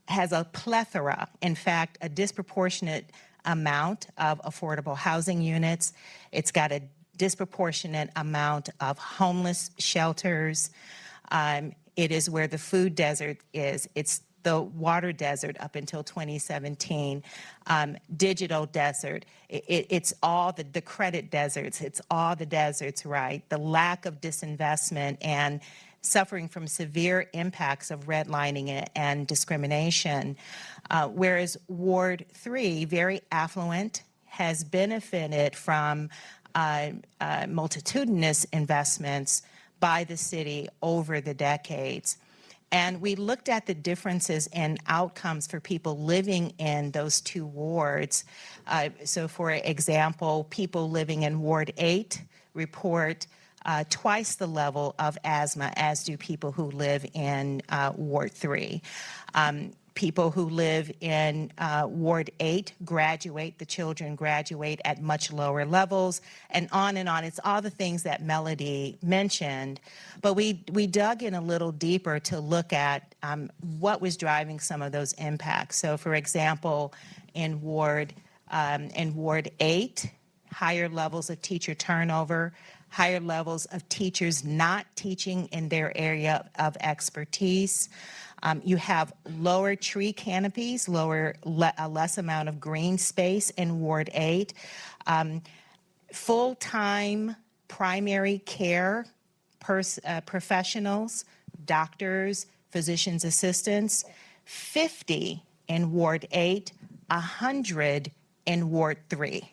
has a plethora, in fact, a disproportionate amount of affordable housing units. It's got a disproportionate amount of homeless shelters. It is where the food desert is. It's the water desert up until 2017, digital desert. It's all the credit deserts. It's all the deserts, right? The lack of disinvestment and suffering from severe impacts of redlining and discrimination. Whereas Ward 3, very affluent, has benefited from multitudinous investments by the city over the decades. And we looked at the differences in outcomes for people living in those two wards. So for example, people living in Ward 8 report twice the level of asthma as do people who live in Ward 3. People who live in Ward 8 graduate, the children graduate at much lower levels, and on and on. It's all the things that Melody mentioned, but we dug in a little deeper to look at what was driving some of those impacts. So for example, in Ward 8, higher levels of teacher turnover, higher levels of teachers not teaching in their area of expertise. You have lower tree canopies, a less amount of green space in Ward 8. Full-time primary care professionals, doctors, physician's assistants, 50 in Ward 8, 100 in Ward 3.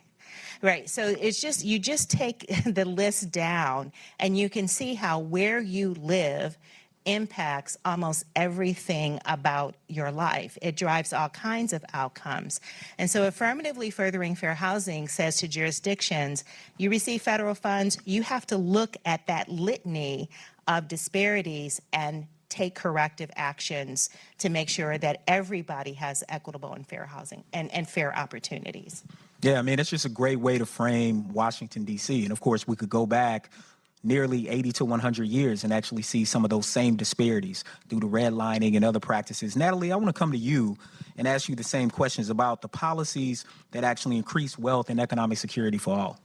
Right, so it's just, you just take the list down and you can see how where you live impacts almost everything about your life. It drives all kinds of outcomes. And so affirmatively furthering fair housing says to jurisdictions, you receive federal funds, you have to look at that litany of disparities and take corrective actions to make sure that everybody has equitable and fair housing and fair opportunities. Yeah, I mean, it's just a great way to frame Washington, D.C. And of course, we could go back nearly 80 to 100 years and actually see some of those same disparities due to redlining and other practices. Natalie, I want to come to you and ask you the same questions about the policies that actually increase wealth and economic security for all.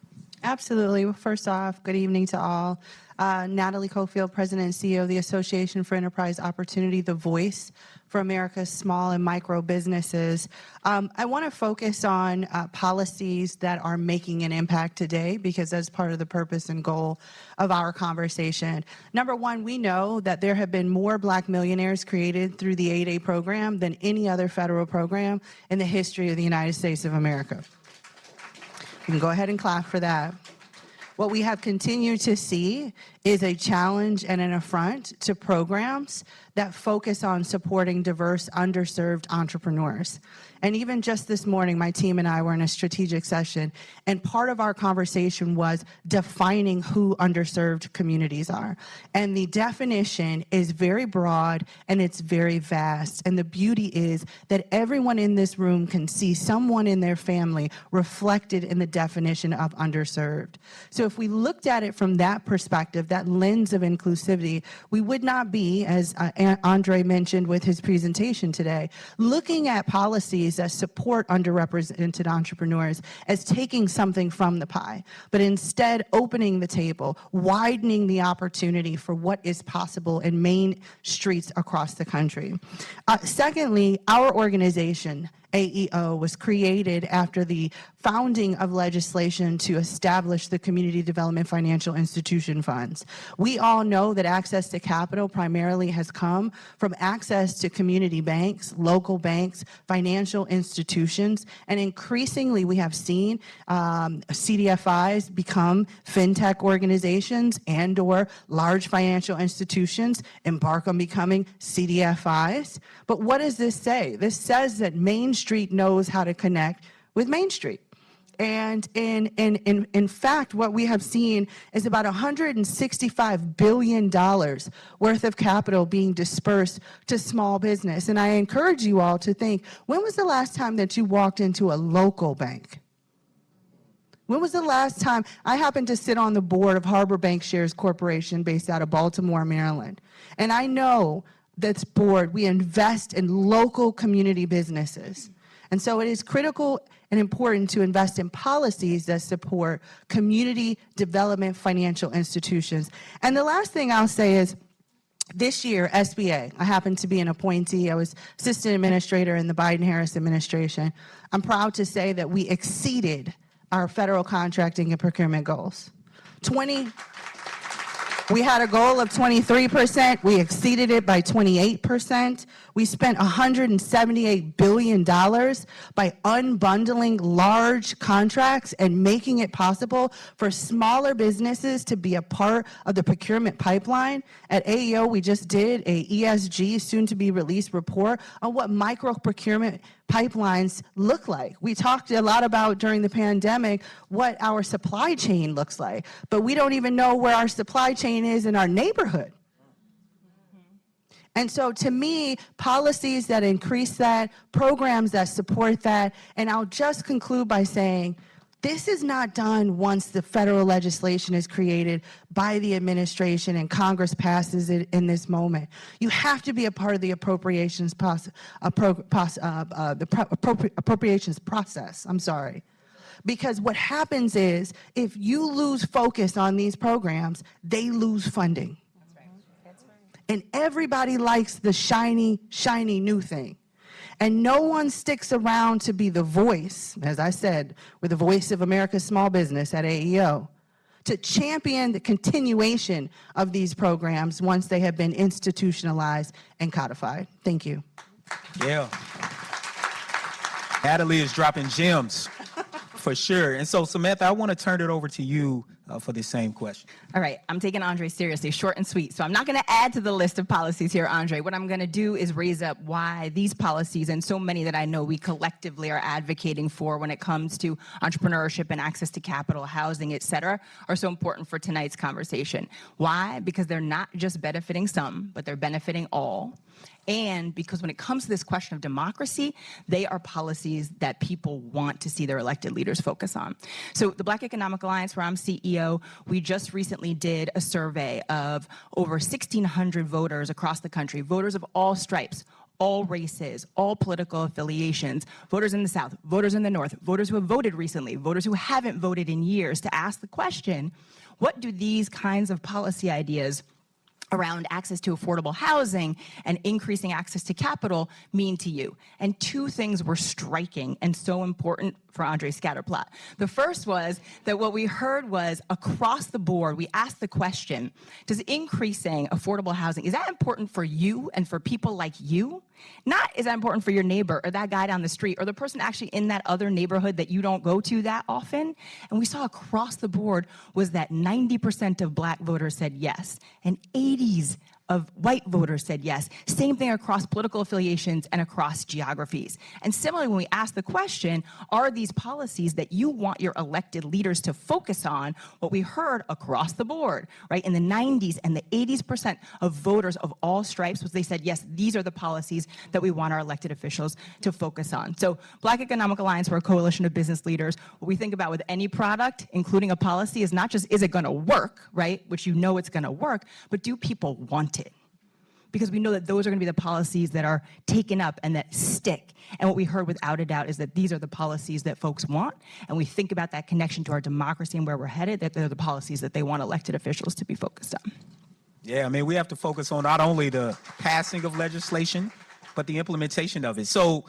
Absolutely. Well, first off, good evening to all. Natalie Cofield, President and CEO of the Association for Enterprise Opportunity, the voice for America's small and micro businesses. I want to focus on policies that are making an impact today because that's part of the purpose and goal of our conversation. Number one, we know that there have been more Black millionaires created through the 8A program than any other federal program in the history of the United States of America. You can go ahead and clap for that. What we have continued to see is a challenge and an affront to programs that focus on supporting diverse, underserved entrepreneurs. And even just this morning, my team and I were in a strategic session, and part of our conversation was defining who underserved communities are. And the definition is very broad and it's very vast. And the beauty is that everyone in this room can see someone in their family reflected in the definition of underserved. So if we looked at it from that perspective, that lens of inclusivity, we would not be, as Andre mentioned with his presentation today, looking at policies that support underrepresented entrepreneurs as taking something from the pie, but instead opening the table, widening the opportunity for what is possible in main streets across the country. Secondly, our organization, AEO, was created after the founding of legislation to establish the Community Development Financial Institution Funds. We all know that access to capital primarily has come from access to community banks, local banks, financial institutions, and increasingly we have seen CDFIs become fintech organizations and/or large financial institutions embark on becoming CDFIs. But what does this say? This says that Main Street knows how to connect with Main Street. And in fact, what we have seen is about $165 billion worth of capital being dispersed to small business. And I encourage you all to think, when was the last time that you walked into a local bank? When was the last time? I happen to sit on the board of Harbor Bank Shares Corporation based out of Baltimore, Maryland. And I know that's board, we invest in local community businesses. And so it is critical and important to invest in policies that support community development financial institutions. And the last thing I'll say is, this year, SBA, I happen to be an appointee. I was assistant administrator in the Biden-Harris administration. I'm proud to say that we exceeded our federal contracting and procurement goals. We had a goal of 23%. We exceeded it by 28%. We spent $178 billion by unbundling large contracts and making it possible for smaller businesses to be a part of the procurement pipeline. At AEO, we just did a ESG, soon-to-be-released report on what micro-procurement pipelines look like. We talked a lot about during the pandemic what our supply chain looks like, but we don't even know where our supply chain is in our neighborhood. And so to me, policies that increase that, programs that support that, and I'll just conclude by saying, this is not done once the federal legislation is created by the administration and Congress passes it in this moment. You have to be a part of the appropriations process. Because what happens is, if you lose focus on these programs, they lose funding. That's right. That's right. And everybody likes the shiny, shiny new thing. And no one sticks around to be the voice, as I said, we're the voice of America's small business at AEO, to champion the continuation of these programs once they have been institutionalized and codified. Thank you. Yeah. Natalie is dropping gems, for sure. And so, Samantha, I want to turn it over to you for the same question. All right, I'm taking Andre seriously, short and sweet. So I'm not going to add to the list of policies here, Andre. What I'm going to do is raise up why these policies, and so many that I know we collectively are advocating for when it comes to entrepreneurship and access to capital, housing, et cetera, are so important for tonight's conversation. Why? Because they're not just benefiting some, but they're benefiting all. And because when it comes to this question of democracy, they are policies that people want to see their elected leaders focus on. So the Black Economic Alliance, where I'm CEO, we just recently did a survey of over 1,600 voters across the country, voters of all stripes, all races, all political affiliations, voters in the South, voters in the North, voters who have voted recently, voters who haven't voted in years, to ask the question, what do these kinds of policy ideas around access to affordable housing and increasing access to capital mean to you? And two things were striking and so important for Andre's scatter plot. The first was that what we heard was across the board, we asked the question, does increasing affordable housing, is that important for you and for people like you? Not is that important for your neighbor or that guy down the street or the person actually in that other neighborhood that you don't go to that often. And we saw across the board was that 90% of black voters said yes and 80s of white voters said yes. Same thing across political affiliations and across geographies. And similarly, when we ask the question, are these policies that you want your elected leaders to focus on, what we heard across the board, right, in the 90s and the 80% of voters of all stripes was they said, yes, these are the policies that we want our elected officials to focus on. So Black Economic Alliance, we're a coalition of business leaders. What we think about with any product, including a policy, is not just, is it gonna work, right, which you know it's gonna work, but do people want it? Because we know that those are going to be the policies that are taken up and that stick. And what we heard without a doubt is that these are the policies that folks want. And we think about that connection to our democracy and where we're headed, that they're the policies that they want elected officials to be focused on. Yeah, I mean, we have to focus on not only the passing of legislation, but the implementation of it. So,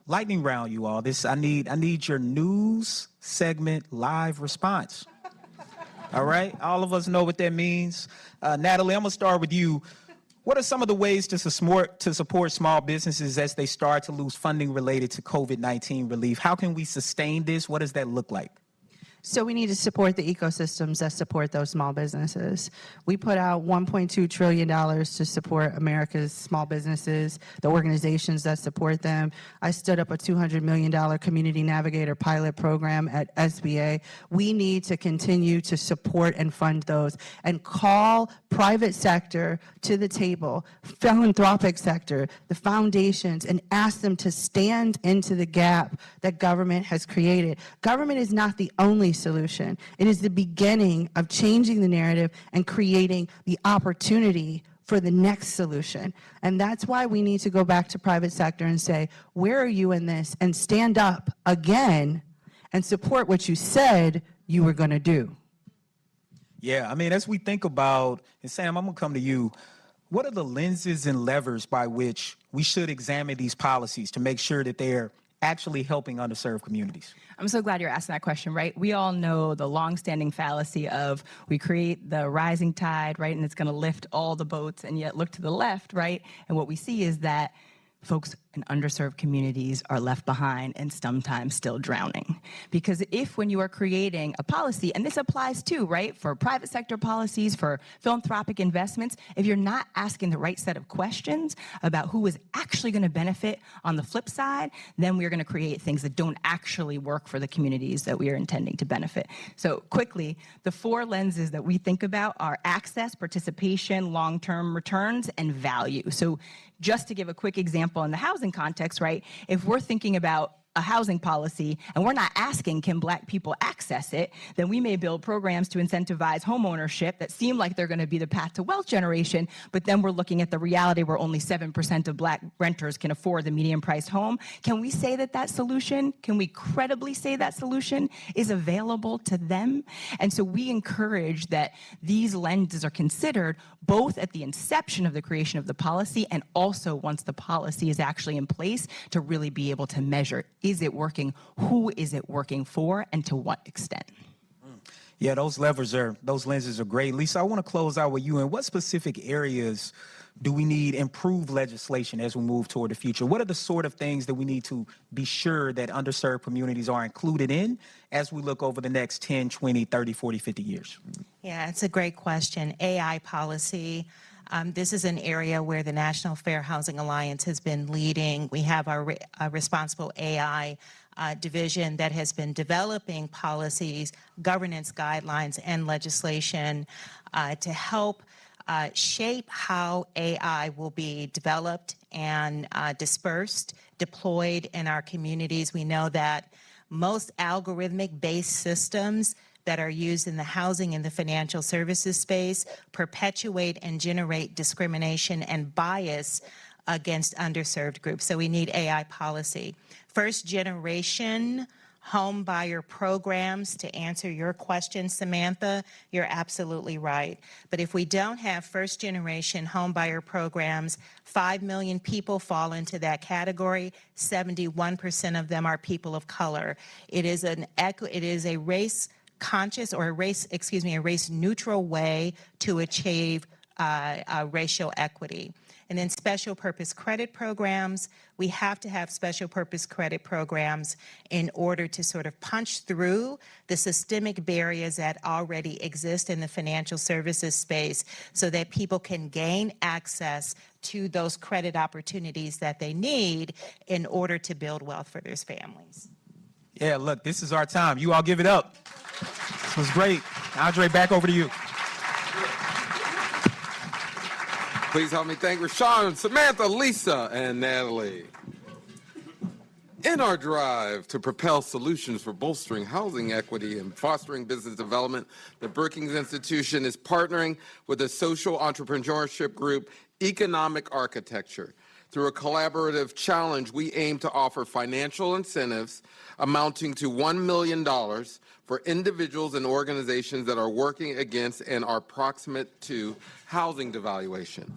lightning round, you all. I need your news segment live response. All right? All of us know what that means. Natalie, I'm going to start with you. What are some of the ways to support small businesses as they start to lose funding related to COVID-19 relief? How can we sustain this? What does that look like? So we need to support the ecosystems that support those small businesses. We put out $1.2 trillion to support America's small businesses, the organizations that support them. I stood up a $200 million Community Navigator pilot program at SBA. We need to continue to support and fund those and call private sector to the table, philanthropic sector, the foundations, and ask them to stand into the gap that government has created. Government is not the only solution. It is the beginning of changing the narrative and creating the opportunity for the next solution. And that's why we need to go back to private sector and say, where are you in this? And stand up again and support what you said you were going to do. Yeah, I mean, as we think about, and Sam, I'm going to come to you. What are the lenses and levers by which we should examine these policies to make sure that they're actually helping underserved communities? I'm so glad you're asking that question, right? We all know the longstanding fallacy of we create the rising tide, right, and it's going to lift all the boats, and yet look to the left, right? And what we see is that folks in underserved communities are left behind and sometimes still drowning. Because if when you are creating a policy, and this applies too, right, for private sector policies, for philanthropic investments, if you're not asking the right set of questions about who is actually going to benefit on the flip side, then we're going to create things that don't actually work for the communities that we are intending to benefit. So quickly, the four lenses that we think about are access, participation, long-term returns, and value. So just to give a quick example in the housing context, right, if we're thinking about a housing policy and we're not asking can Black people access it, then we may build programs to incentivize home ownership that seem like they're going to be the path to wealth generation, but then we're looking at the reality where only 7% of Black renters can afford the median priced home. Can we say that that solution, can we credibly say that solution is available to them? And so we encourage that these lenses are considered both at the inception of the creation of the policy and also once the policy is actually in place to really be able to measure, is it working, who is it working for, and to what extent? Yeah, those lenses are great. Lisa, I want to close out with you. In what specific areas do we need improved legislation as we move toward the future? What are the sort of things that we need to be sure that underserved communities are included in as we look over the next 10, 20, 30, 40, 50 years? Yeah, it's a great question. AI policy. This is an area where the National Fair Housing Alliance has been leading. We have our responsible AI division that has been developing policies, governance guidelines, and legislation to help shape how AI will be developed and dispersed, deployed in our communities. We know that most algorithmic-based systems that are used in the housing and the financial services space perpetuate and generate discrimination and bias against underserved groups. So we need AI policy. First generation home buyer programs, to answer your question, Samantha, you're absolutely right. But if we don't have first-generation home buyer programs, 5 million people fall into that category. 71% of them are people of color. It is a race-conscious or a race-neutral way to achieve racial equity. And then special purpose credit programs, we have to have special purpose credit programs in order to sort of punch through the systemic barriers that already exist in the financial services space so that people can gain access to those credit opportunities that they need in order to build wealth for their families. Yeah, look, this is our time. You all give it up. This was great. Andre, back over to you. Please help me thank Rashawn, Samantha, Lisa, and Natalie. In our drive to propel solutions for bolstering housing equity and fostering business development, the Brookings Institution is partnering with the social entrepreneurship group Economic Architecture. Through a collaborative challenge, we aim to offer financial incentives amounting to $1 million for individuals and organizations that are working against and are proximate to housing devaluation.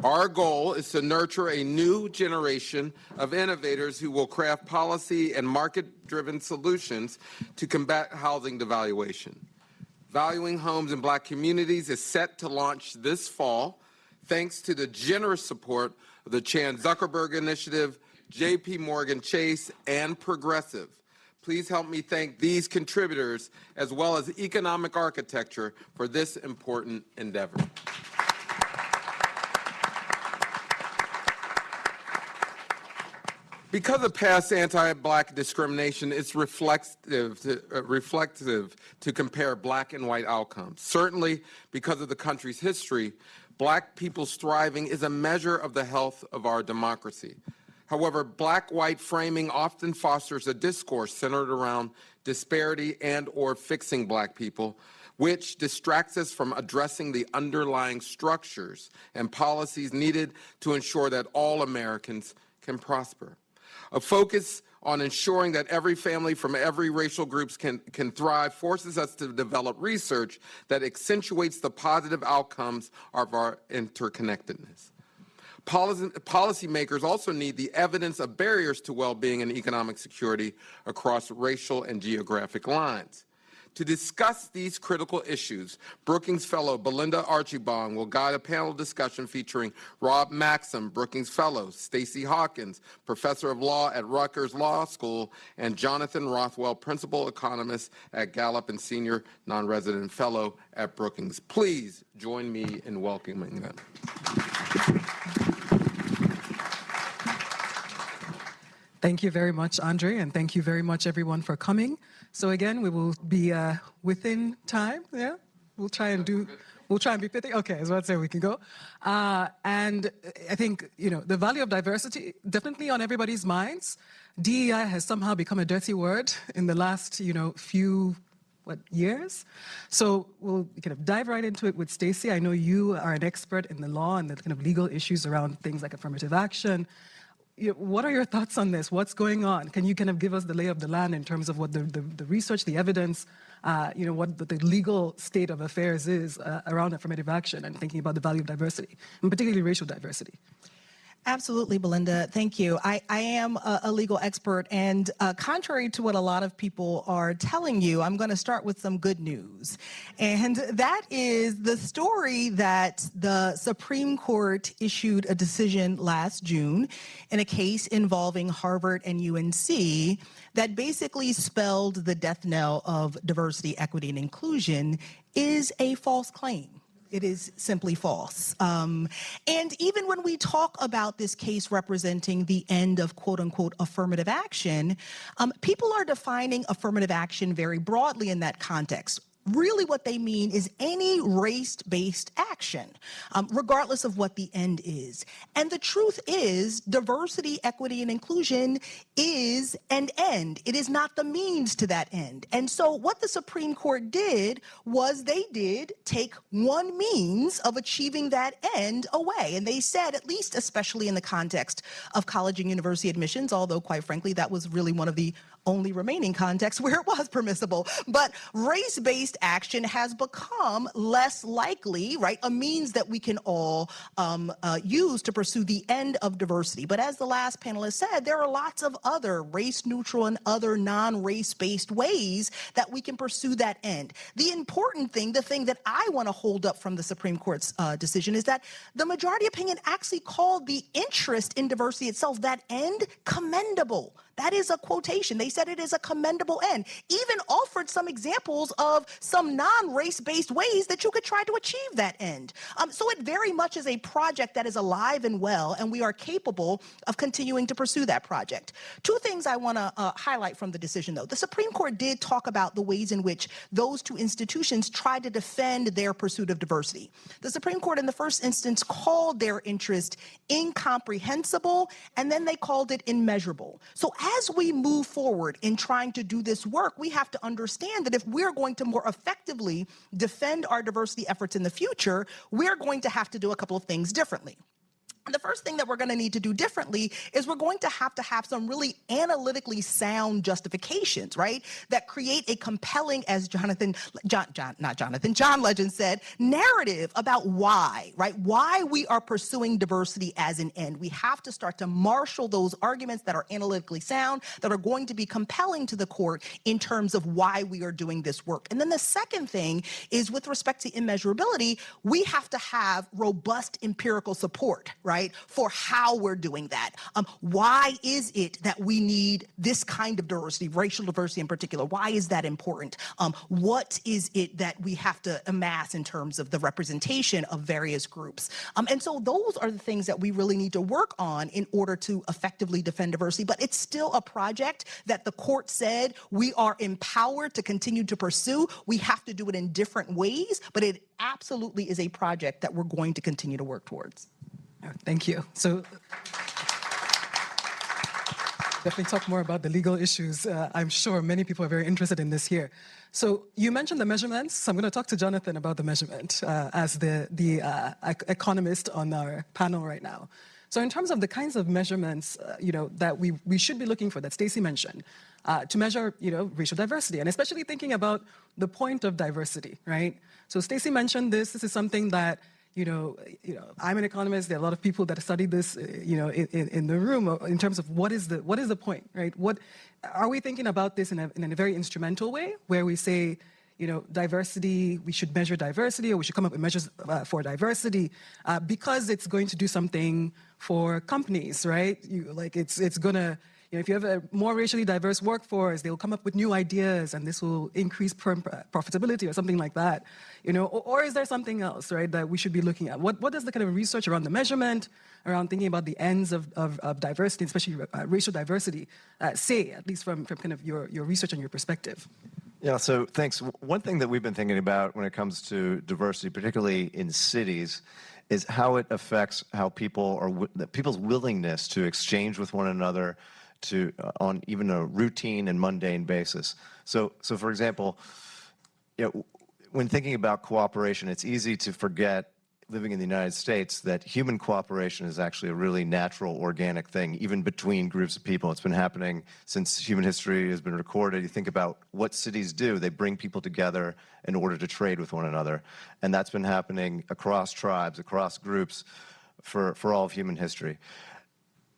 Our goal is to nurture a new generation of innovators who will craft policy and market-driven solutions to combat housing devaluation. Valuing Homes in Black Communities is set to launch this fall, thanks to the generous support of the Chan Zuckerberg Initiative, JP Morgan Chase, and Progressive. Please help me thank these contributors, as well as Economic Architecture, for this important endeavor. Because of past anti-Black discrimination, it's reflective to compare Black and white outcomes. Certainly, because of the country's history, Black people's thriving is a measure of the health of our democracy. However, Black-white framing often fosters a discourse centered around disparity and/or fixing Black people, which distracts us from addressing the underlying structures and policies needed to ensure that all Americans can prosper. A focus on ensuring that every family from every racial groups can thrive forces us to develop research that accentuates the positive outcomes of our interconnectedness. Policymakers also need the evidence of barriers to well-being and economic security across racial and geographic lines. To discuss these critical issues, Brookings Fellow Belinda Archibong will guide a panel discussion featuring Rob Maxim, Brookings Fellow, Stacey Hawkins, Professor of Law at Rutgers Law School, and Jonathan Rothwell, Principal Economist at Gallup and Senior Non-Resident Fellow at Brookings. Please join me in welcoming them. Thank you very much, Andre, and thank you very much, everyone, for coming. So again, we will be within time. Yeah, we'll try and be fitting. Okay, I was about to say we can go. And I think the value of diversity definitely on everybody's minds. DEI has somehow become a dirty word in the last few years. So we'll kind of dive right into it with Stacey. I know you are an expert in the law and the kind of legal issues around things like affirmative action. What are your thoughts on this? What's going on? Can you kind of give us the lay of the land in terms of what the research, the evidence, what the legal state of affairs is around affirmative action and thinking about the value of diversity, and particularly racial diversity? Absolutely, Belinda. Thank you. I am a legal expert, and contrary to what a lot of people are telling you, I'm going to start with some good news. And that is the story that the Supreme Court issued a decision last June in a case involving Harvard and UNC that basically spelled the death knell of diversity, equity, and inclusion is a false claim. It is simply false. And even when we talk about this case representing the end of quote unquote affirmative action, people are defining affirmative action very broadly in that context. Really what they mean is any race-based action, regardless of what the end is. And the truth is diversity, equity, and inclusion is an end. It is not the means to that end. And so what the Supreme Court did was they did take one means of achieving that end away. And they said, at least especially in the context of college and university admissions, although quite frankly, that was really one of the only remaining context where it was permissible. But race-based action has become less likely, right? A means that we can all use to pursue the end of diversity. But as the last panelist said, there are lots of other race-neutral and other non-race-based ways that we can pursue that end. The important thing, the thing that I want to hold up from the Supreme Court's decision is that the majority opinion actually called the interest in diversity itself, that end, commendable. That is a quotation. They said it is a commendable end. Even offered some examples of some non-race-based ways that you could try to achieve that end. So it very much is a project that is alive and well, and we are capable of continuing to pursue that project. Two things I want to highlight from the decision, though. The Supreme Court did talk about the ways in which those two institutions tried to defend their pursuit of diversity. The Supreme Court in the first instance called their interest incomprehensible, and then they called it immeasurable. So as we move forward in trying to do this work, we have to understand that if we're going to more effectively defend our diversity efforts in the future, we're going to have to do a couple of things differently. The first thing that we're going to need to do differently is we're going to have some really analytically sound justifications, right, that create a compelling, as John Legend said, narrative about why, right, why we are pursuing diversity as an end. We have to start to marshal those arguments that are analytically sound, that are going to be compelling to the court in terms of why we are doing this work. And then the second thing is, with respect to immeasurability, we have to have robust empirical support, right, for how we're doing that. Why is it that we need this kind of diversity, racial diversity in particular? Why is that important? What is it that we have to amass in terms of the representation of various groups? And so those are the things that we really need to work on in order to effectively defend diversity. But it's still a project that the court said we are empowered to continue to pursue. We have to do it in different ways, but it absolutely is a project that we're going to continue to work towards. Thank you. So definitely talk more about the legal issues. I'm sure many people are very interested in this here. So you mentioned the measurements. So I'm going to talk to Jonathan about the measurement as the economist on our panel right now. So in terms of the kinds of measurements, that we should be looking for, that Stacey mentioned, to measure, racial diversity, and especially thinking about the point of diversity, right? So Stacey mentioned this. This is something that I'm an economist. There are a lot of people that study this, in the room in terms of what is the point, right? What are we thinking about this in a very instrumental way, where we say, diversity, we should measure diversity, or we should come up with measures for diversity because it's going to do something for companies, right? It's gonna. If you have a more racially diverse workforce, they'll come up with new ideas, and this will increase profitability or something like that. Or is there something else, right, that we should be looking at? What does the kind of research around the measurement, around thinking about the ends of diversity, especially racial diversity, say, at least from kind of your research and your perspective? Yeah, so thanks. One thing that we've been thinking about when it comes to diversity, particularly in cities, is how it affects how people's willingness to exchange with one another, on even a routine and mundane basis. So for example, when thinking about cooperation, it's easy to forget, living in the United States, that human cooperation is actually a really natural, organic thing, even between groups of people. It's been happening since human history has been recorded. You think about what cities do. They bring people together in order to trade with one another. And that's been happening across tribes, across groups for all of human history.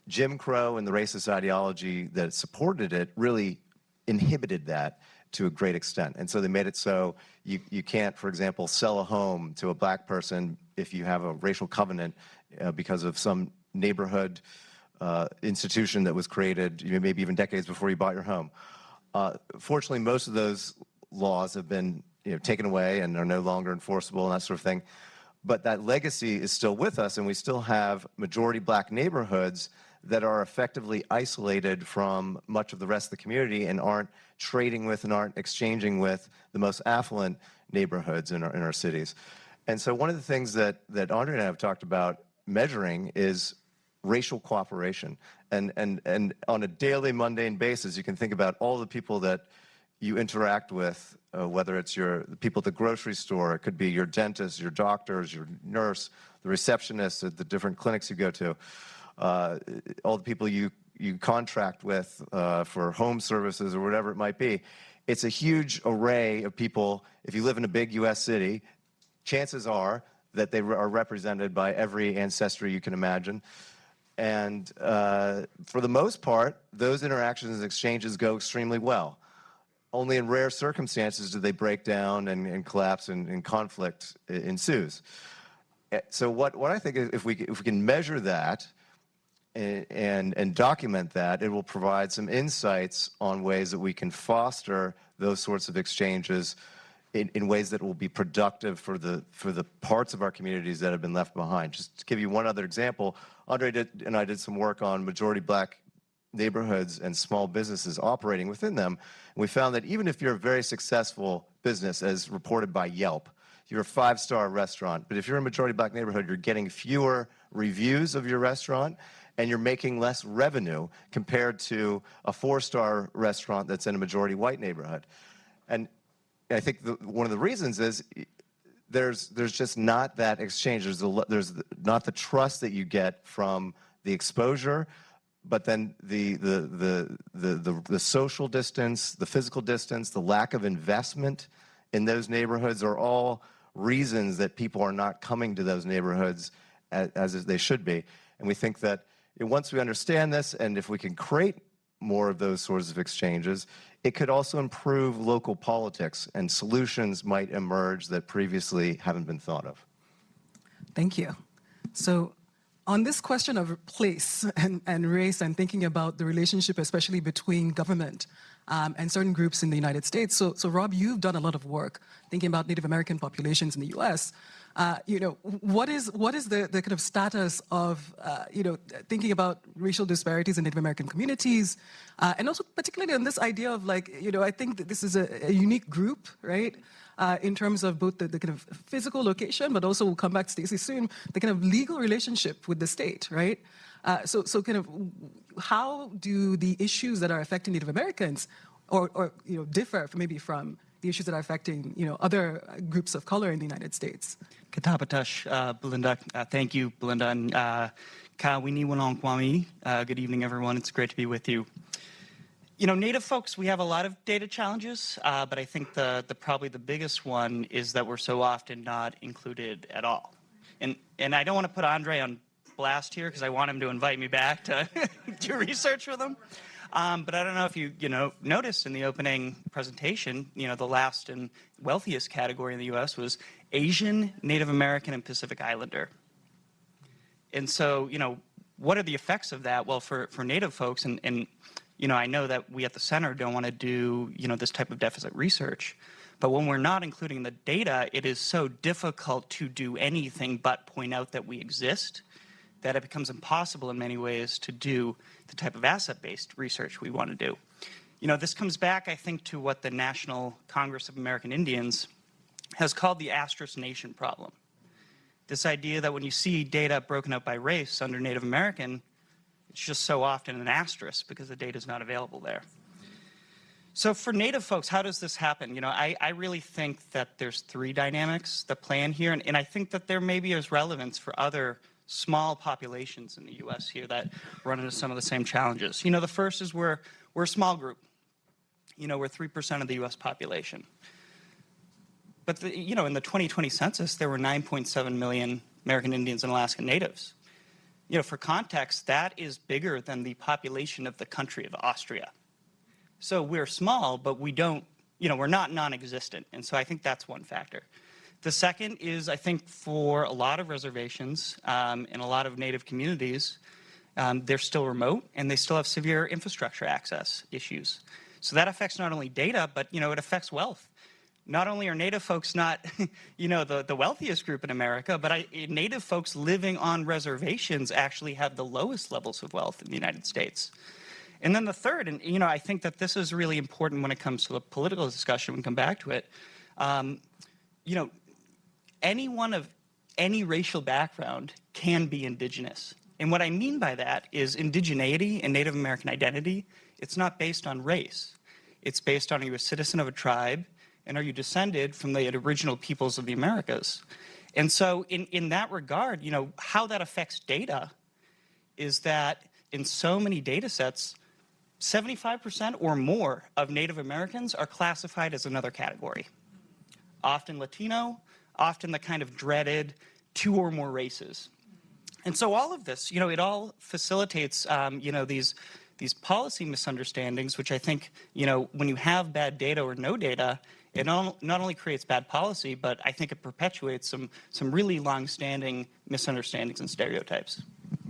Jim Crow and the racist ideology that supported it really inhibited that to a great extent. And so they made it so you can't, for example, sell a home to a black person if you have a racial covenant because of some neighborhood institution that was created maybe even decades before you bought your home. Fortunately, most of those laws have been taken away and are no longer enforceable and that sort of thing. But that legacy is still with us, and we still have majority black neighborhoods that are effectively isolated from much of the rest of the community and aren't trading with and aren't exchanging with the most affluent neighborhoods in our cities. And so one of the things that Andre and I have talked about measuring is racial cooperation. And on a daily, mundane basis, you can think about all the people that you interact with, whether it's the people at the grocery store, it could be your dentist, your doctors, your nurse, the receptionist at the different clinics you go to, all the people you you contract with for home services or whatever it might be. It's a huge array of people. If you live in a big U.S. city, chances are that they are represented by every ancestry you can imagine. And for the most part, those interactions and exchanges go extremely well. Only in rare circumstances do they break down and collapse and conflict ensues. So what I think is if we can measure that and document that, it will provide some insights on ways that we can foster those sorts of exchanges in ways that will be productive for the parts of our communities that have been left behind. Just to give you one other example, Andre and I did some work on majority black neighborhoods and small businesses operating within them. And we found that even if you're a very successful business, as reported by Yelp, you're a 5-star restaurant, but if you're in a majority black neighborhood, you're getting fewer reviews of your restaurant and you're making less revenue compared to a 4-star restaurant that's in a majority white neighborhood. And I think one of the reasons is there's just not that exchange. There's not the trust that you get from the exposure, but then the social distance, the physical distance, the lack of investment in those neighborhoods are all reasons that people are not coming to those neighborhoods as they should be. And we think that once we understand this, and if we can create more of those sorts of exchanges, it could also improve local politics, and solutions might emerge that previously haven't been thought of. Thank you. So on this question of place and race and thinking about the relationship, especially between government and certain groups in the United States. So Rob, you've done a lot of work thinking about Native American populations in the U.S. What is the kind of status of, thinking about racial disparities in Native American communities, and also particularly on this idea of I think that this is a unique group, right? In terms of both the kind of physical location, but also we'll come back to Stacey soon, the kind of legal relationship with the state, right? So kind of how do the issues that are affecting Native Americans or differ maybe from the issues that are affecting other groups of color in the United States? Katapatash, Belinda. Thank you, Belinda. And Kawini Wanongkwami. Good evening, everyone. It's great to be with you. Native folks, we have a lot of data challenges, but I think probably the biggest one is that we're so often not included at all. And I don't want to put Andre on blast here because I want him to invite me back to do research with him. But I don't know if you noticed in the opening presentation, the last and wealthiest category in the U.S. was Asian, Native American, and Pacific Islander. And so, what are the effects of that? Well, for Native folks, and I know that we at the center don't want to do, this type of deficit research, but when we're not including the data, it is so difficult to do anything but point out that we exist, that it becomes impossible in many ways to do the type of asset-based research we want to do. This comes back, I think, to what the National Congress of American Indians has called the asterisk nation problem. This idea that when you see data broken out by race under Native American, it's just so often an asterisk because the data is not available there. So for Native folks, how does this happen? I really think that there's 3 dynamics that play in here, and I think that there maybe is relevance for other small populations in the U.S. here that run into some of the same challenges. The first is we're a small group. We're 3% of the U.S. population. But in the 2020 census, there were 9.7 million American Indians and Alaskan Natives. For context, that is bigger than the population of the country of Austria. So we're small, but we don't, we're not non-existent. And so I think that's one factor. The second is, I think, for a lot of reservations and a lot of Native communities, they're still remote and they still have severe infrastructure access issues. So that affects not only data, but, it affects wealth. Not only are Native folks not, the wealthiest group in America, but Native folks living on reservations actually have the lowest levels of wealth in the United States. And then the third, and, I think that this is really important when it comes to the political discussion, we can come back to it. Anyone of any racial background can be indigenous. And what I mean by that is indigeneity and Native American identity, it's not based on race. It's based on, are you a citizen of a tribe, and are you descended from the original peoples of the Americas? And so in that regard, how that affects data is that in so many data sets, 75% or more of Native Americans are classified as another category. Often Latino, often the kind of dreaded 2 or more races. And so all of this, it all facilitates, these policy misunderstandings, which I think, when you have bad data or no data, it not only creates bad policy, but I think it perpetuates some really long-standing misunderstandings and stereotypes.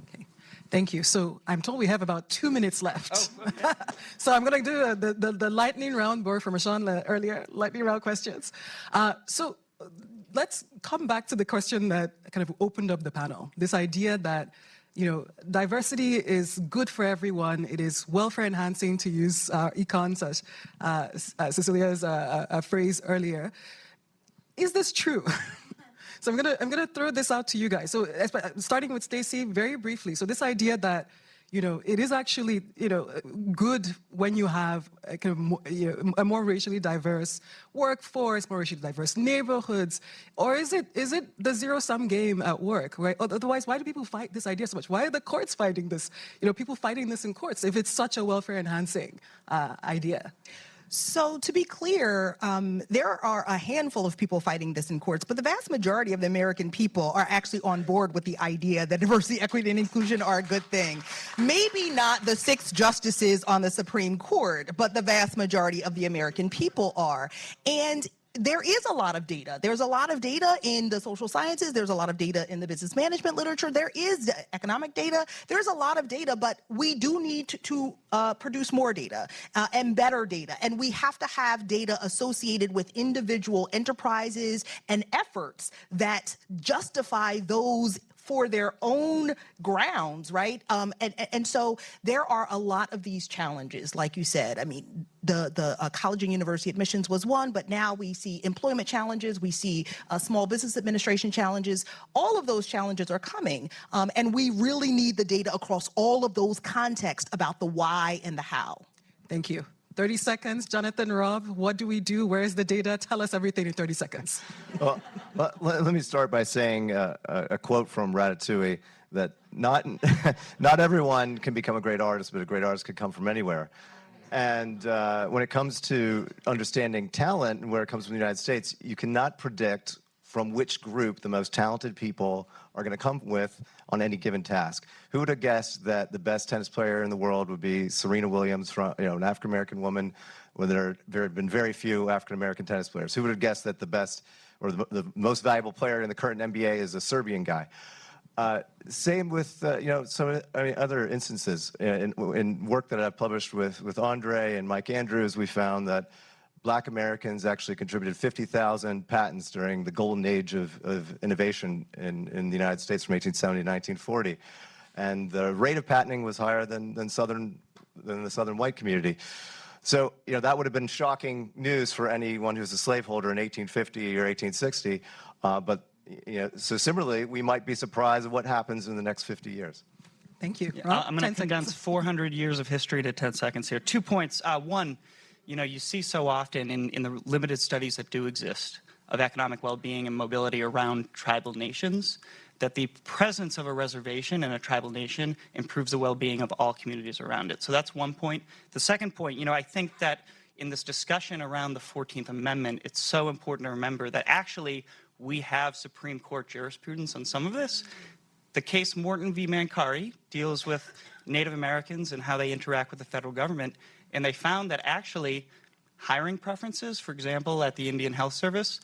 Okay. Thank you. So I'm told we have about 2 minutes left. Oh, okay. So I'm going to do the lightning round, borrowed from Rashawn earlier, lightning round questions. So let's come back to the question that kind of opened up the panel. This idea that, diversity is good for everyone. It is welfare enhancing, to use econs, Cecilia's phrase earlier. Is this true? So I'm gonna throw this out to you guys. So starting with Stacey, very briefly. So this idea that it is actually, good when you have a more racially diverse workforce, more racially diverse neighborhoods, or is it the zero-sum game at work, right? Otherwise, why do people fight this idea so much? Why are the courts fighting this? People fighting this in courts if it's such a welfare-enhancing idea. So to be clear, there are a handful of people fighting this in courts, but the vast majority of the American people are actually on board with the idea that diversity, equity, and inclusion are a good thing. Maybe not the 6 justices on the Supreme Court, but the vast majority of the American people are. And there is a lot of data. There's a lot of data in the social sciences. There's a lot of data in the business management literature. There is economic data. There's a lot of data, but we do need to produce more data and better data. And we have to have data associated with individual enterprises and efforts that justify those for their own grounds, right? And so there are a lot of these challenges, like you said. I mean, the college and university admissions was one, but now we see employment challenges, we see small business administration challenges. All of those challenges are coming, and we really need the data across all of those contexts about the why and the how. Thank you. 30 seconds, Jonathan, Rob, what do we do? Where is the data? Tell us everything in 30 seconds. Well, let me start by saying a quote from Ratatouille, that not everyone can become a great artist, but a great artist can come from anywhere. And when it comes to understanding talent and where it comes from the United States, you cannot predict from which group the most talented people are going to come with on any given task. Who would have guessed that the best tennis player in the world would be Serena Williams, from an African-American woman, when there have been very few African-American tennis players? Who would have guessed that the best or the most valuable player in the current NBA is a Serbian guy? Same with some other instances. In work that I've published with Andre and Mike Andrews, we found that Black Americans actually contributed 50,000 patents during the golden age of innovation in the United States from 1870 to 1940. And the rate of patenting was higher than the Southern white community. So, that would have been shocking news for anyone who was a slaveholder in 1850 or 1860. So similarly, we might be surprised at what happens in the next 50 years. Thank you. I'm going to condense 400 years of history to 10 seconds here. 2 points. One, you see so often in the limited studies that do exist of economic well-being and mobility around tribal nations, that the presence of a reservation in a tribal nation improves the well-being of all communities around it. So that's one point. The second point, I think that in this discussion around the 14th Amendment, it's so important to remember that actually we have Supreme Court jurisprudence on some of this. The case Morton v. Mancari deals with Native Americans and how they interact with the federal government. And they found that actually hiring preferences, for example, at the Indian Health Service,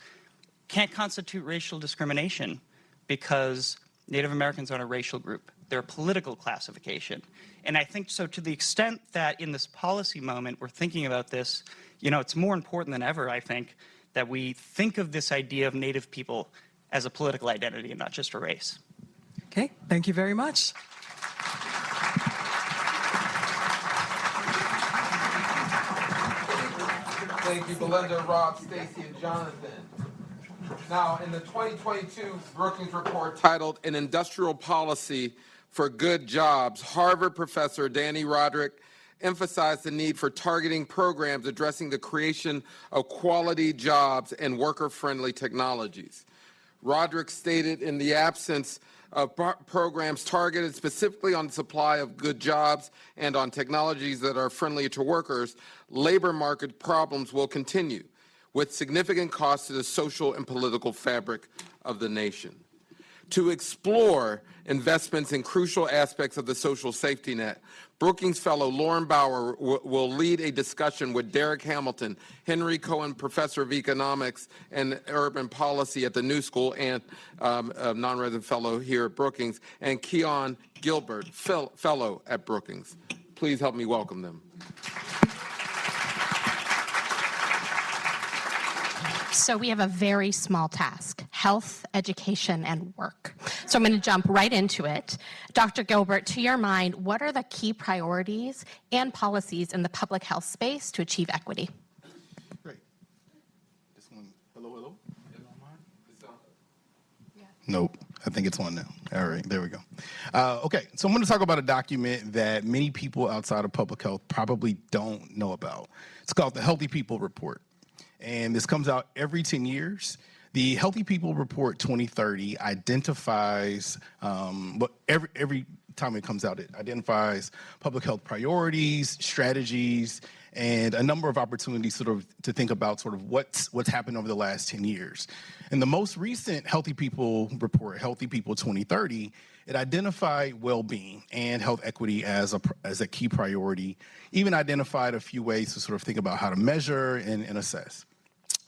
can't constitute racial discrimination because Native Americans aren't a racial group. They're a political classification. And I think so to the extent that in this policy moment we're thinking about this, it's more important than ever, I think, that we think of this idea of Native people as a political identity and not just a race. Okay, thank you very much. Thank you, Belinda, Rob, Stacey, and Jonathan. Now, in the 2022 Brookings report titled An Industrial Policy for Good Jobs, Harvard professor Danny Roderick emphasized the need for targeting programs addressing the creation of quality jobs and worker-friendly technologies. Roderick stated, in the absence of programs targeted specifically on the supply of good jobs and on technologies that are friendly to workers, labor market problems will continue, with significant costs to the social and political fabric of the nation. To explore investments in crucial aspects of the social safety net, Brookings Fellow Lauren Bauer will lead a discussion with Derek Hamilton, Henry Cohen Professor of Economics and Urban Policy at the New School and non-resident fellow here at Brookings, and Keon Gilbert, fellow at Brookings. Please help me welcome them. So we have a very small task: health, education, and work. So I'm going to jump right into it. Dr. Gilbert, to your mind, what are the key priorities and policies in the public health space to achieve equity? Great. This one, hello? Nope, I think it's on now. All right, there we go. Okay, so I'm going to talk about a document that many people outside of public health probably don't know about. It's called the Healthy People Report. And this comes out every 10 years. The Healthy People Report 2030 identifies, every time it comes out, it identifies public health priorities, strategies, and a number of opportunities sort of to think about sort of what's happened over the last 10 years. In the most recent Healthy People Report, Healthy People 2030, it identified well-being and health equity as a key priority, even identified a few ways to sort of think about how to measure and assess.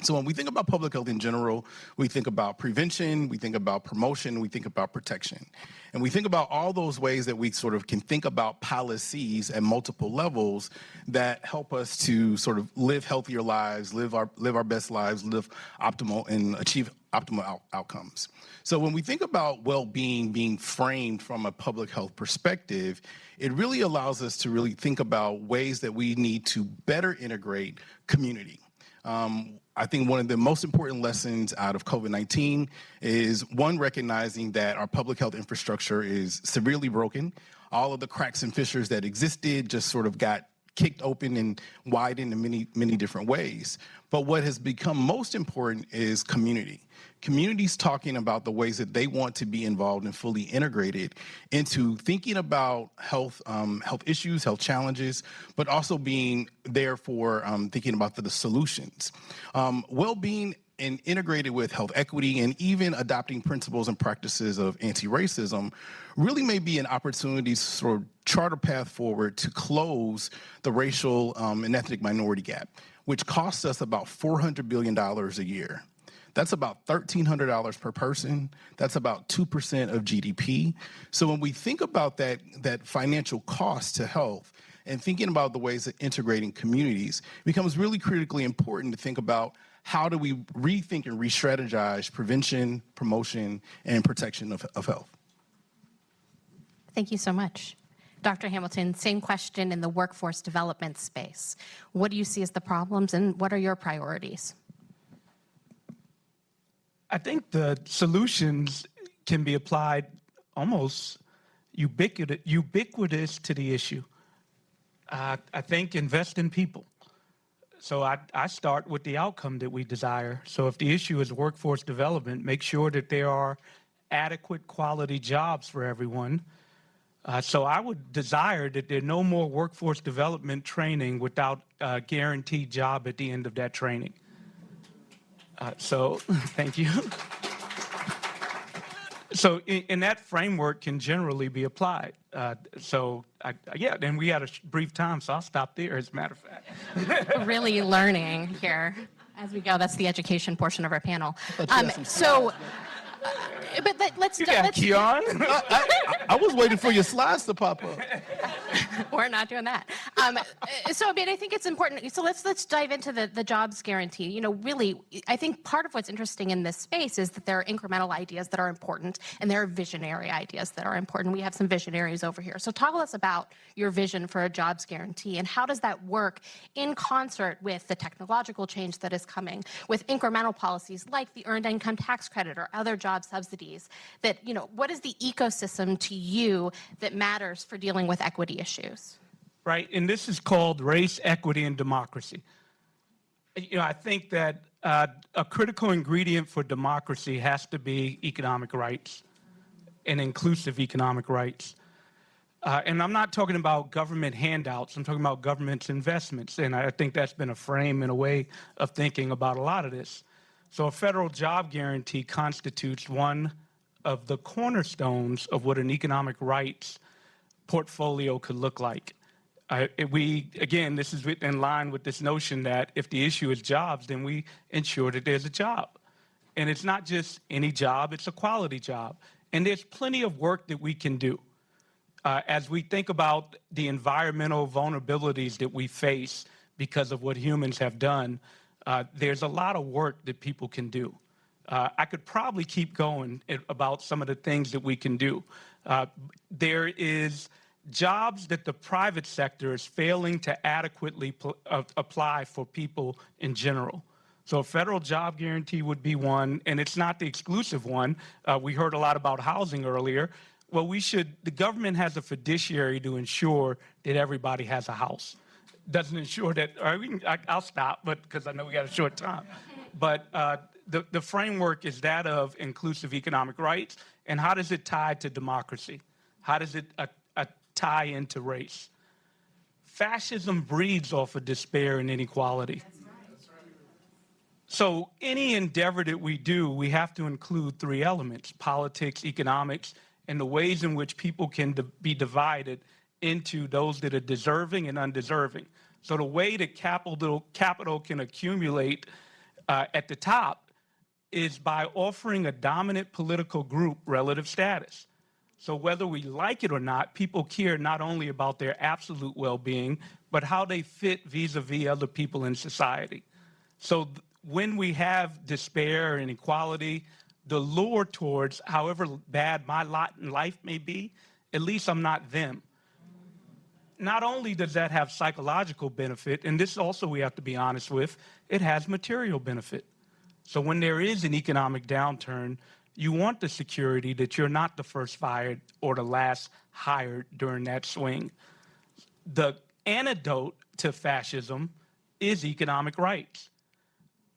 So when we think about public health in general, we think about prevention, we think about promotion, we think about protection. And we think about all those ways that we sort of can think about policies at multiple levels that help us to sort of live healthier lives, live our best lives, live optimal and achieve optimal outcomes. So when we think about well-being being framed from a public health perspective, it really allows us to really think about ways that we need to better integrate community. I think one of the most important lessons out of COVID-19 is, one, recognizing that our public health infrastructure is severely broken. All of the cracks and fissures that existed just sort of got kicked open and widened in many, many different ways. But what has become most important is community. Communities talking about the ways that they want to be involved and fully integrated into thinking about health issues, health challenges, but also being there for thinking about the solutions. Well-being and integrated with health equity and even adopting principles and practices of anti-racism really may be an opportunity to sort of chart a path forward to close the racial and ethnic minority gap, which costs us about $400 billion a year. That's about $1,300 per person. That's about 2% of GDP. So when we think about that financial cost to health and thinking about the ways that integrating communities, it becomes really critically important to think about how do we rethink and re-strategize prevention, promotion, and protection of health. Thank you so much. Dr. Hamilton, same question in the workforce development space. What do you see as the problems and what are your priorities? I think the solutions can be applied almost ubiquitous to the issue. I think invest in people. So I start with the outcome that we desire. So if the issue is workforce development, make sure that there are adequate quality jobs for everyone. So I would desire that there no more workforce development training without a guaranteed job at the end of that training. So thank you. So in that framework can generally be applied. And we had a brief time, so I'll stop there, as a matter of fact. Really learning here as we go. That's the education portion of our panel. Let's Keon? I was waiting for your slides to pop up. We're not doing that. I think it's important. So let's dive into the jobs guarantee. You know, really, I think part of what's interesting in this space is that there are incremental ideas that are important, and there are visionary ideas that are important. We have some visionaries over here. So talk to us about your vision for a jobs guarantee, and how does that work in concert with the technological change that is coming, with incremental policies like the earned income tax credit or other job subsidies. That, you know, what is the ecosystem to you that matters for dealing with equity issues? Right, and this is called race, equity, and democracy. You know, I think that A critical ingredient for democracy has to be economic rights and inclusive economic rights. And I'm not talking about government handouts, I'm talking about government's investments. And I think that's been a frame and a way of thinking about a lot of this. So a federal job guarantee constitutes one of the cornerstones of what an economic rights portfolio could look like. Again, this is in line with this notion that if the issue is jobs, then we ensure that there's a job. And it's not just any job, it's a quality job. And there's plenty of work that we can do. As we think about the environmental vulnerabilities that we face because of what humans have done, there's a lot of work that people can do. I could probably keep going about some of the things that we can do. There is jobs that the private sector is failing to adequately apply for people in general. So a federal job guarantee would be one, and it's not the exclusive one. We heard a lot about housing earlier. Well, the government has a fiduciary to ensure that everybody has a house. Doesn't ensure that, I'll stop, but because I know we got a short time. But the framework is that of inclusive economic rights, and how does it tie to democracy? How does it tie into race? Fascism breeds off of despair and inequality. So any endeavor that we do, we have to include three elements: politics, economics, and the ways in which people can be divided into those that are deserving and undeserving. So the way that capital can accumulate at the top is by offering a dominant political group relative status. So whether we like it or not, people care not only about their absolute well-being, but how they fit vis-a-vis other people in society. So when we have despair and inequality, the lure towards however bad my lot in life may be, at least I'm not them. Not only does that have psychological benefit, and this also we have to be honest with, it has material benefit. So when there is an economic downturn, you want the security that you're not the first fired or the last hired during that swing. The antidote to fascism is economic rights.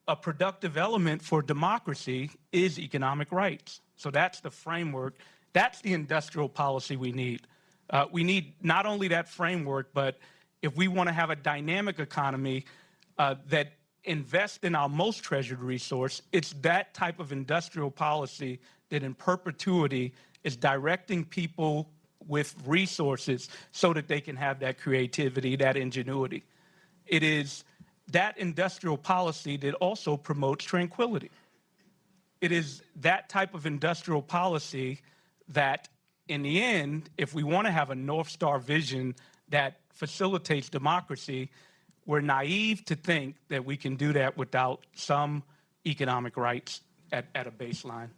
A productive element for democracy is economic rights. So that's the framework. That's the industrial policy we need. We need not only that framework, but if we want to have a dynamic economy that invests in our most treasured resource, it's that type of industrial policy that in perpetuity is directing people with resources so that they can have that creativity, that ingenuity. It is that industrial policy that also promotes tranquility. It is that type of industrial policy that, in the end, if we want to have a North Star vision that facilitates democracy, we're naive to think that we can do that without some economic rights at a baseline.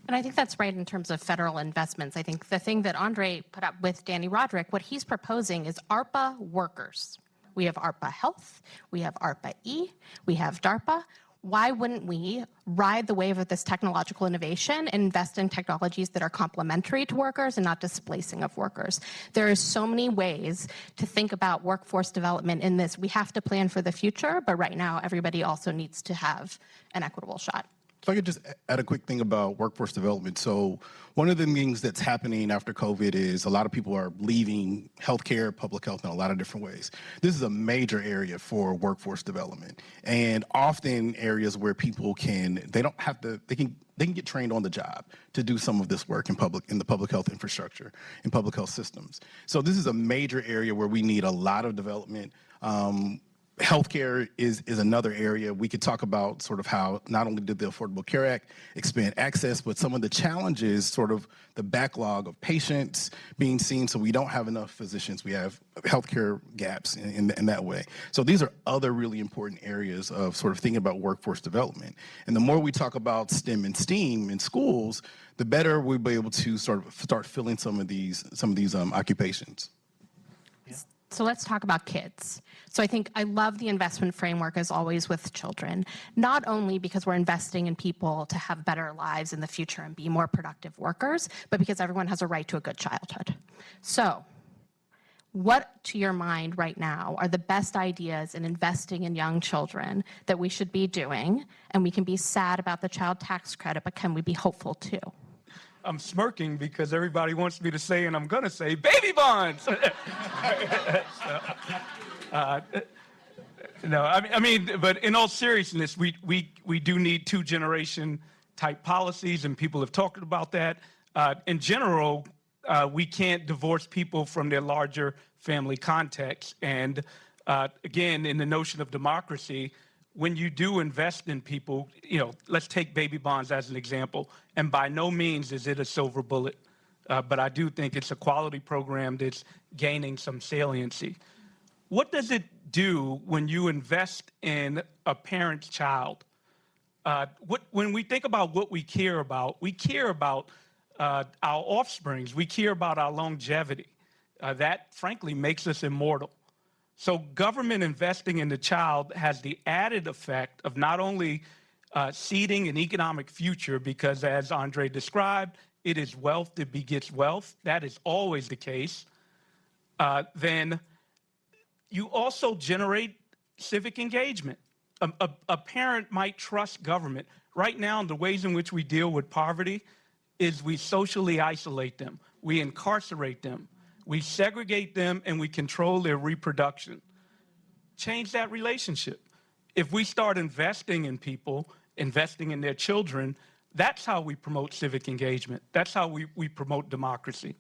And I think that's right in terms of federal investments. I think the thing that Andre put up with Danny Roderick, what he's proposing is ARPA workers. We have ARPA Health, we have ARPA-E, we have DARPA. Why wouldn't we ride the wave of this technological innovation and invest in technologies that are complementary to workers and not displacing of workers? There are so many ways to think about workforce development in this. We have to plan for the future, but right now everybody also needs to have an equitable shot. If I could just add a quick thing about workforce development. So one of the things that's happening after COVID is a lot of people are leaving healthcare, public health in a lot of different ways. This is a major area for workforce development, and often areas where people they can get trained on the job to do some of this work in the public health infrastructure, in public health systems. So this is a major area where we need a lot of development. Healthcare is another area. We could talk about sort of how not only did the Affordable Care Act expand access, but some of the challenges, sort of the backlog of patients being seen. So we don't have enough physicians. We have healthcare gaps in that way. So these are other really important areas of sort of thinking about workforce development. And the more we talk about STEM and STEAM in schools, the better we'll be able to sort of start filling some of these occupations. So let's talk about kids. So I think I love the investment framework, as always, with children, not only because we're investing in people to have better lives in the future and be more productive workers, but because everyone has a right to a good childhood. So What, to your mind right now, are the best ideas in investing in young children that we should be doing? And we can be sad about the child tax credit, but can we be hopeful too? I'm smirking because everybody wants me to say, and I'm going to say, baby bonds. No, I mean, but in all seriousness, we do need two-generation type policies, and people have talked about that. In general, we can't divorce people from their larger family context. And again, in the notion of democracy, when you do invest in people, let's take baby bonds as an example, and by no means is it a silver bullet, but I do think it's a quality program that's gaining some saliency. What does it do when you invest in a parent's child? When we think about what we care about our offsprings. We care about our longevity. That, frankly, makes us immortal. So government investing in the child has the added effect of not only seeding an economic future, because as Andre described, it is wealth that begets wealth. That is always the case. Then you also generate civic engagement. A parent might trust government. Right now, the ways in which we deal with poverty is we socially isolate them, we incarcerate them, we segregate them, and we control their reproduction. Change that relationship. If we start investing in people, investing in their children, that's how we promote civic engagement. That's how we promote democracy.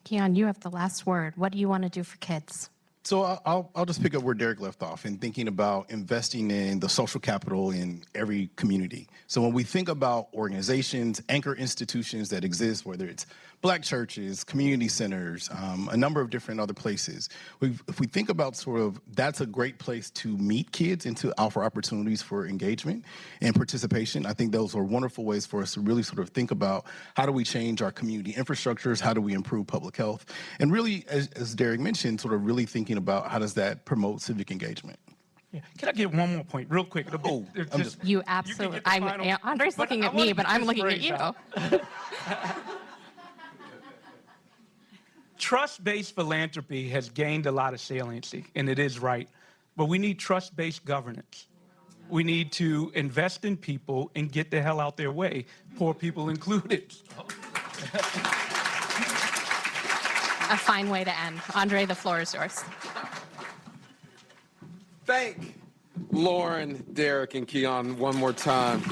Keon, you have the last word. What do you want to do for kids? So I'll just pick up where Derek left off in thinking about investing in the social capital in every community. So when we think about organizations, anchor institutions that exist, whether it's Black churches, community centers, a number of different other places, if we think about sort of that's a great place to meet kids and to offer opportunities for engagement and participation. I think those are wonderful ways for us to really sort of think about how do we change our community infrastructures, how do we improve public health, and really, as Derek mentioned, sort of really thinking about how does that promote civic engagement. Yeah. Can I get one more point real quick? You absolutely, Andre's looking at me, but I'm looking at you. Trust-based philanthropy has gained a lot of saliency, and it is right, but we need trust-based governance. We need to invest in people and get the hell out their way, poor people included. A fine way to end. Andre, the floor is yours. Thank Lauren, Derek, and Keon one more time.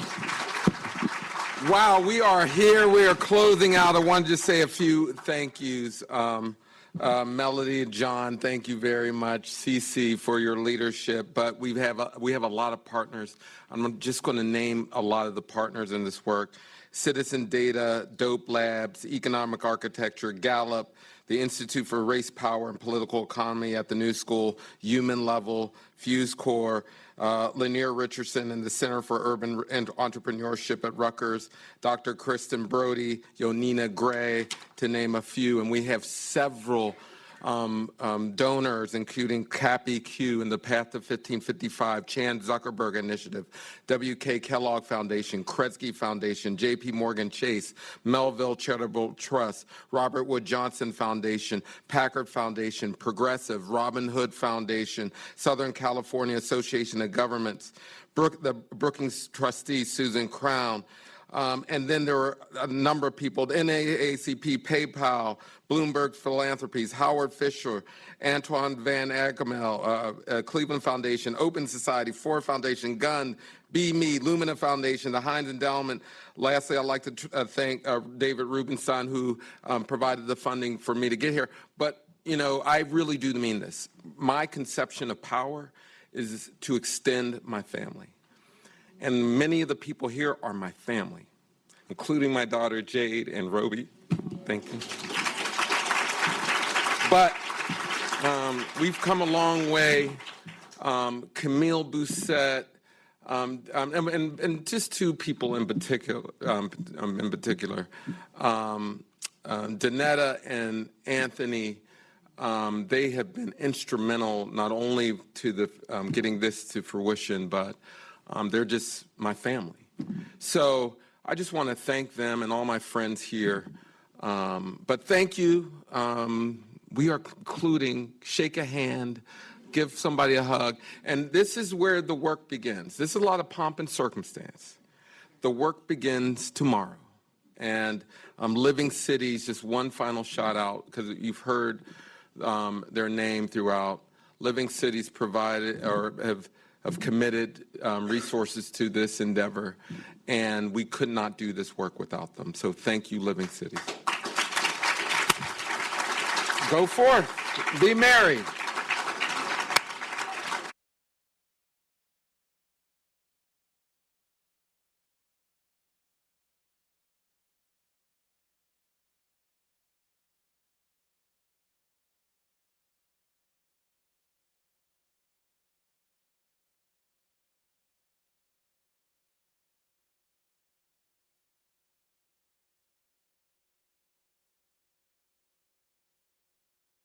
Wow, we are here. We are closing out. I want to just say a few thank yous. Melody and John, thank you very much. Cece for your leadership. But we have a lot of partners. I'm just going to name a lot of the partners in this work. Citizen Data, Dope Labs, Economic Architecture, Gallup, the Institute for Race, Power, and Political Economy at the New School, HUMANLEVEL, Fuse Core, Lanier Richardson and the Center for Urban Entrepreneurship at Rutgers, Dr. Kristen Brody, Yonina Gray, to name a few. And we have several donors, including CAPEQ and the Path to 1555, Chan Zuckerberg Initiative, W.K. Kellogg Foundation, Kresge Foundation, J.P. Morgan Chase, Melville Charitable Trust, Robert Wood Johnson Foundation, Packard Foundation, Progressive, Robin Hood Foundation, Southern California Association of Governments, the Brookings trustee, Susan Crown, and then there were a number of people, NAACP, PayPal, Bloomberg Philanthropies, Howard Fisher, Antoine Van Agamel, Cleveland Foundation, Open Society, Ford Foundation, Gunn, Be Me, Lumina Foundation, the Heinz Endowment. Lastly, I'd like to thank David Rubenstein, who provided the funding for me to get here. But, I really do mean this. My conception of power is to extend my family. And many of the people here are my family, including my daughter, Jade, and Roby. Thank you. But we've come a long way. Camille Bousset, and just two people in particular, Danetta and Anthony. They have been instrumental not only to the getting this to fruition, but they're just my family. So I just want to thank them and all my friends here But thank you. We are concluding. Shake a hand, give somebody a hug. And this is where the work begins. This is a lot of pomp and circumstance. The work begins tomorrow. And Living Cities, just one final shout out, because you've heard their name throughout. Living Cities provided or have committed resources to this endeavor, and we could not do this work without them. So thank you, Living Cities. Go forth, be merry.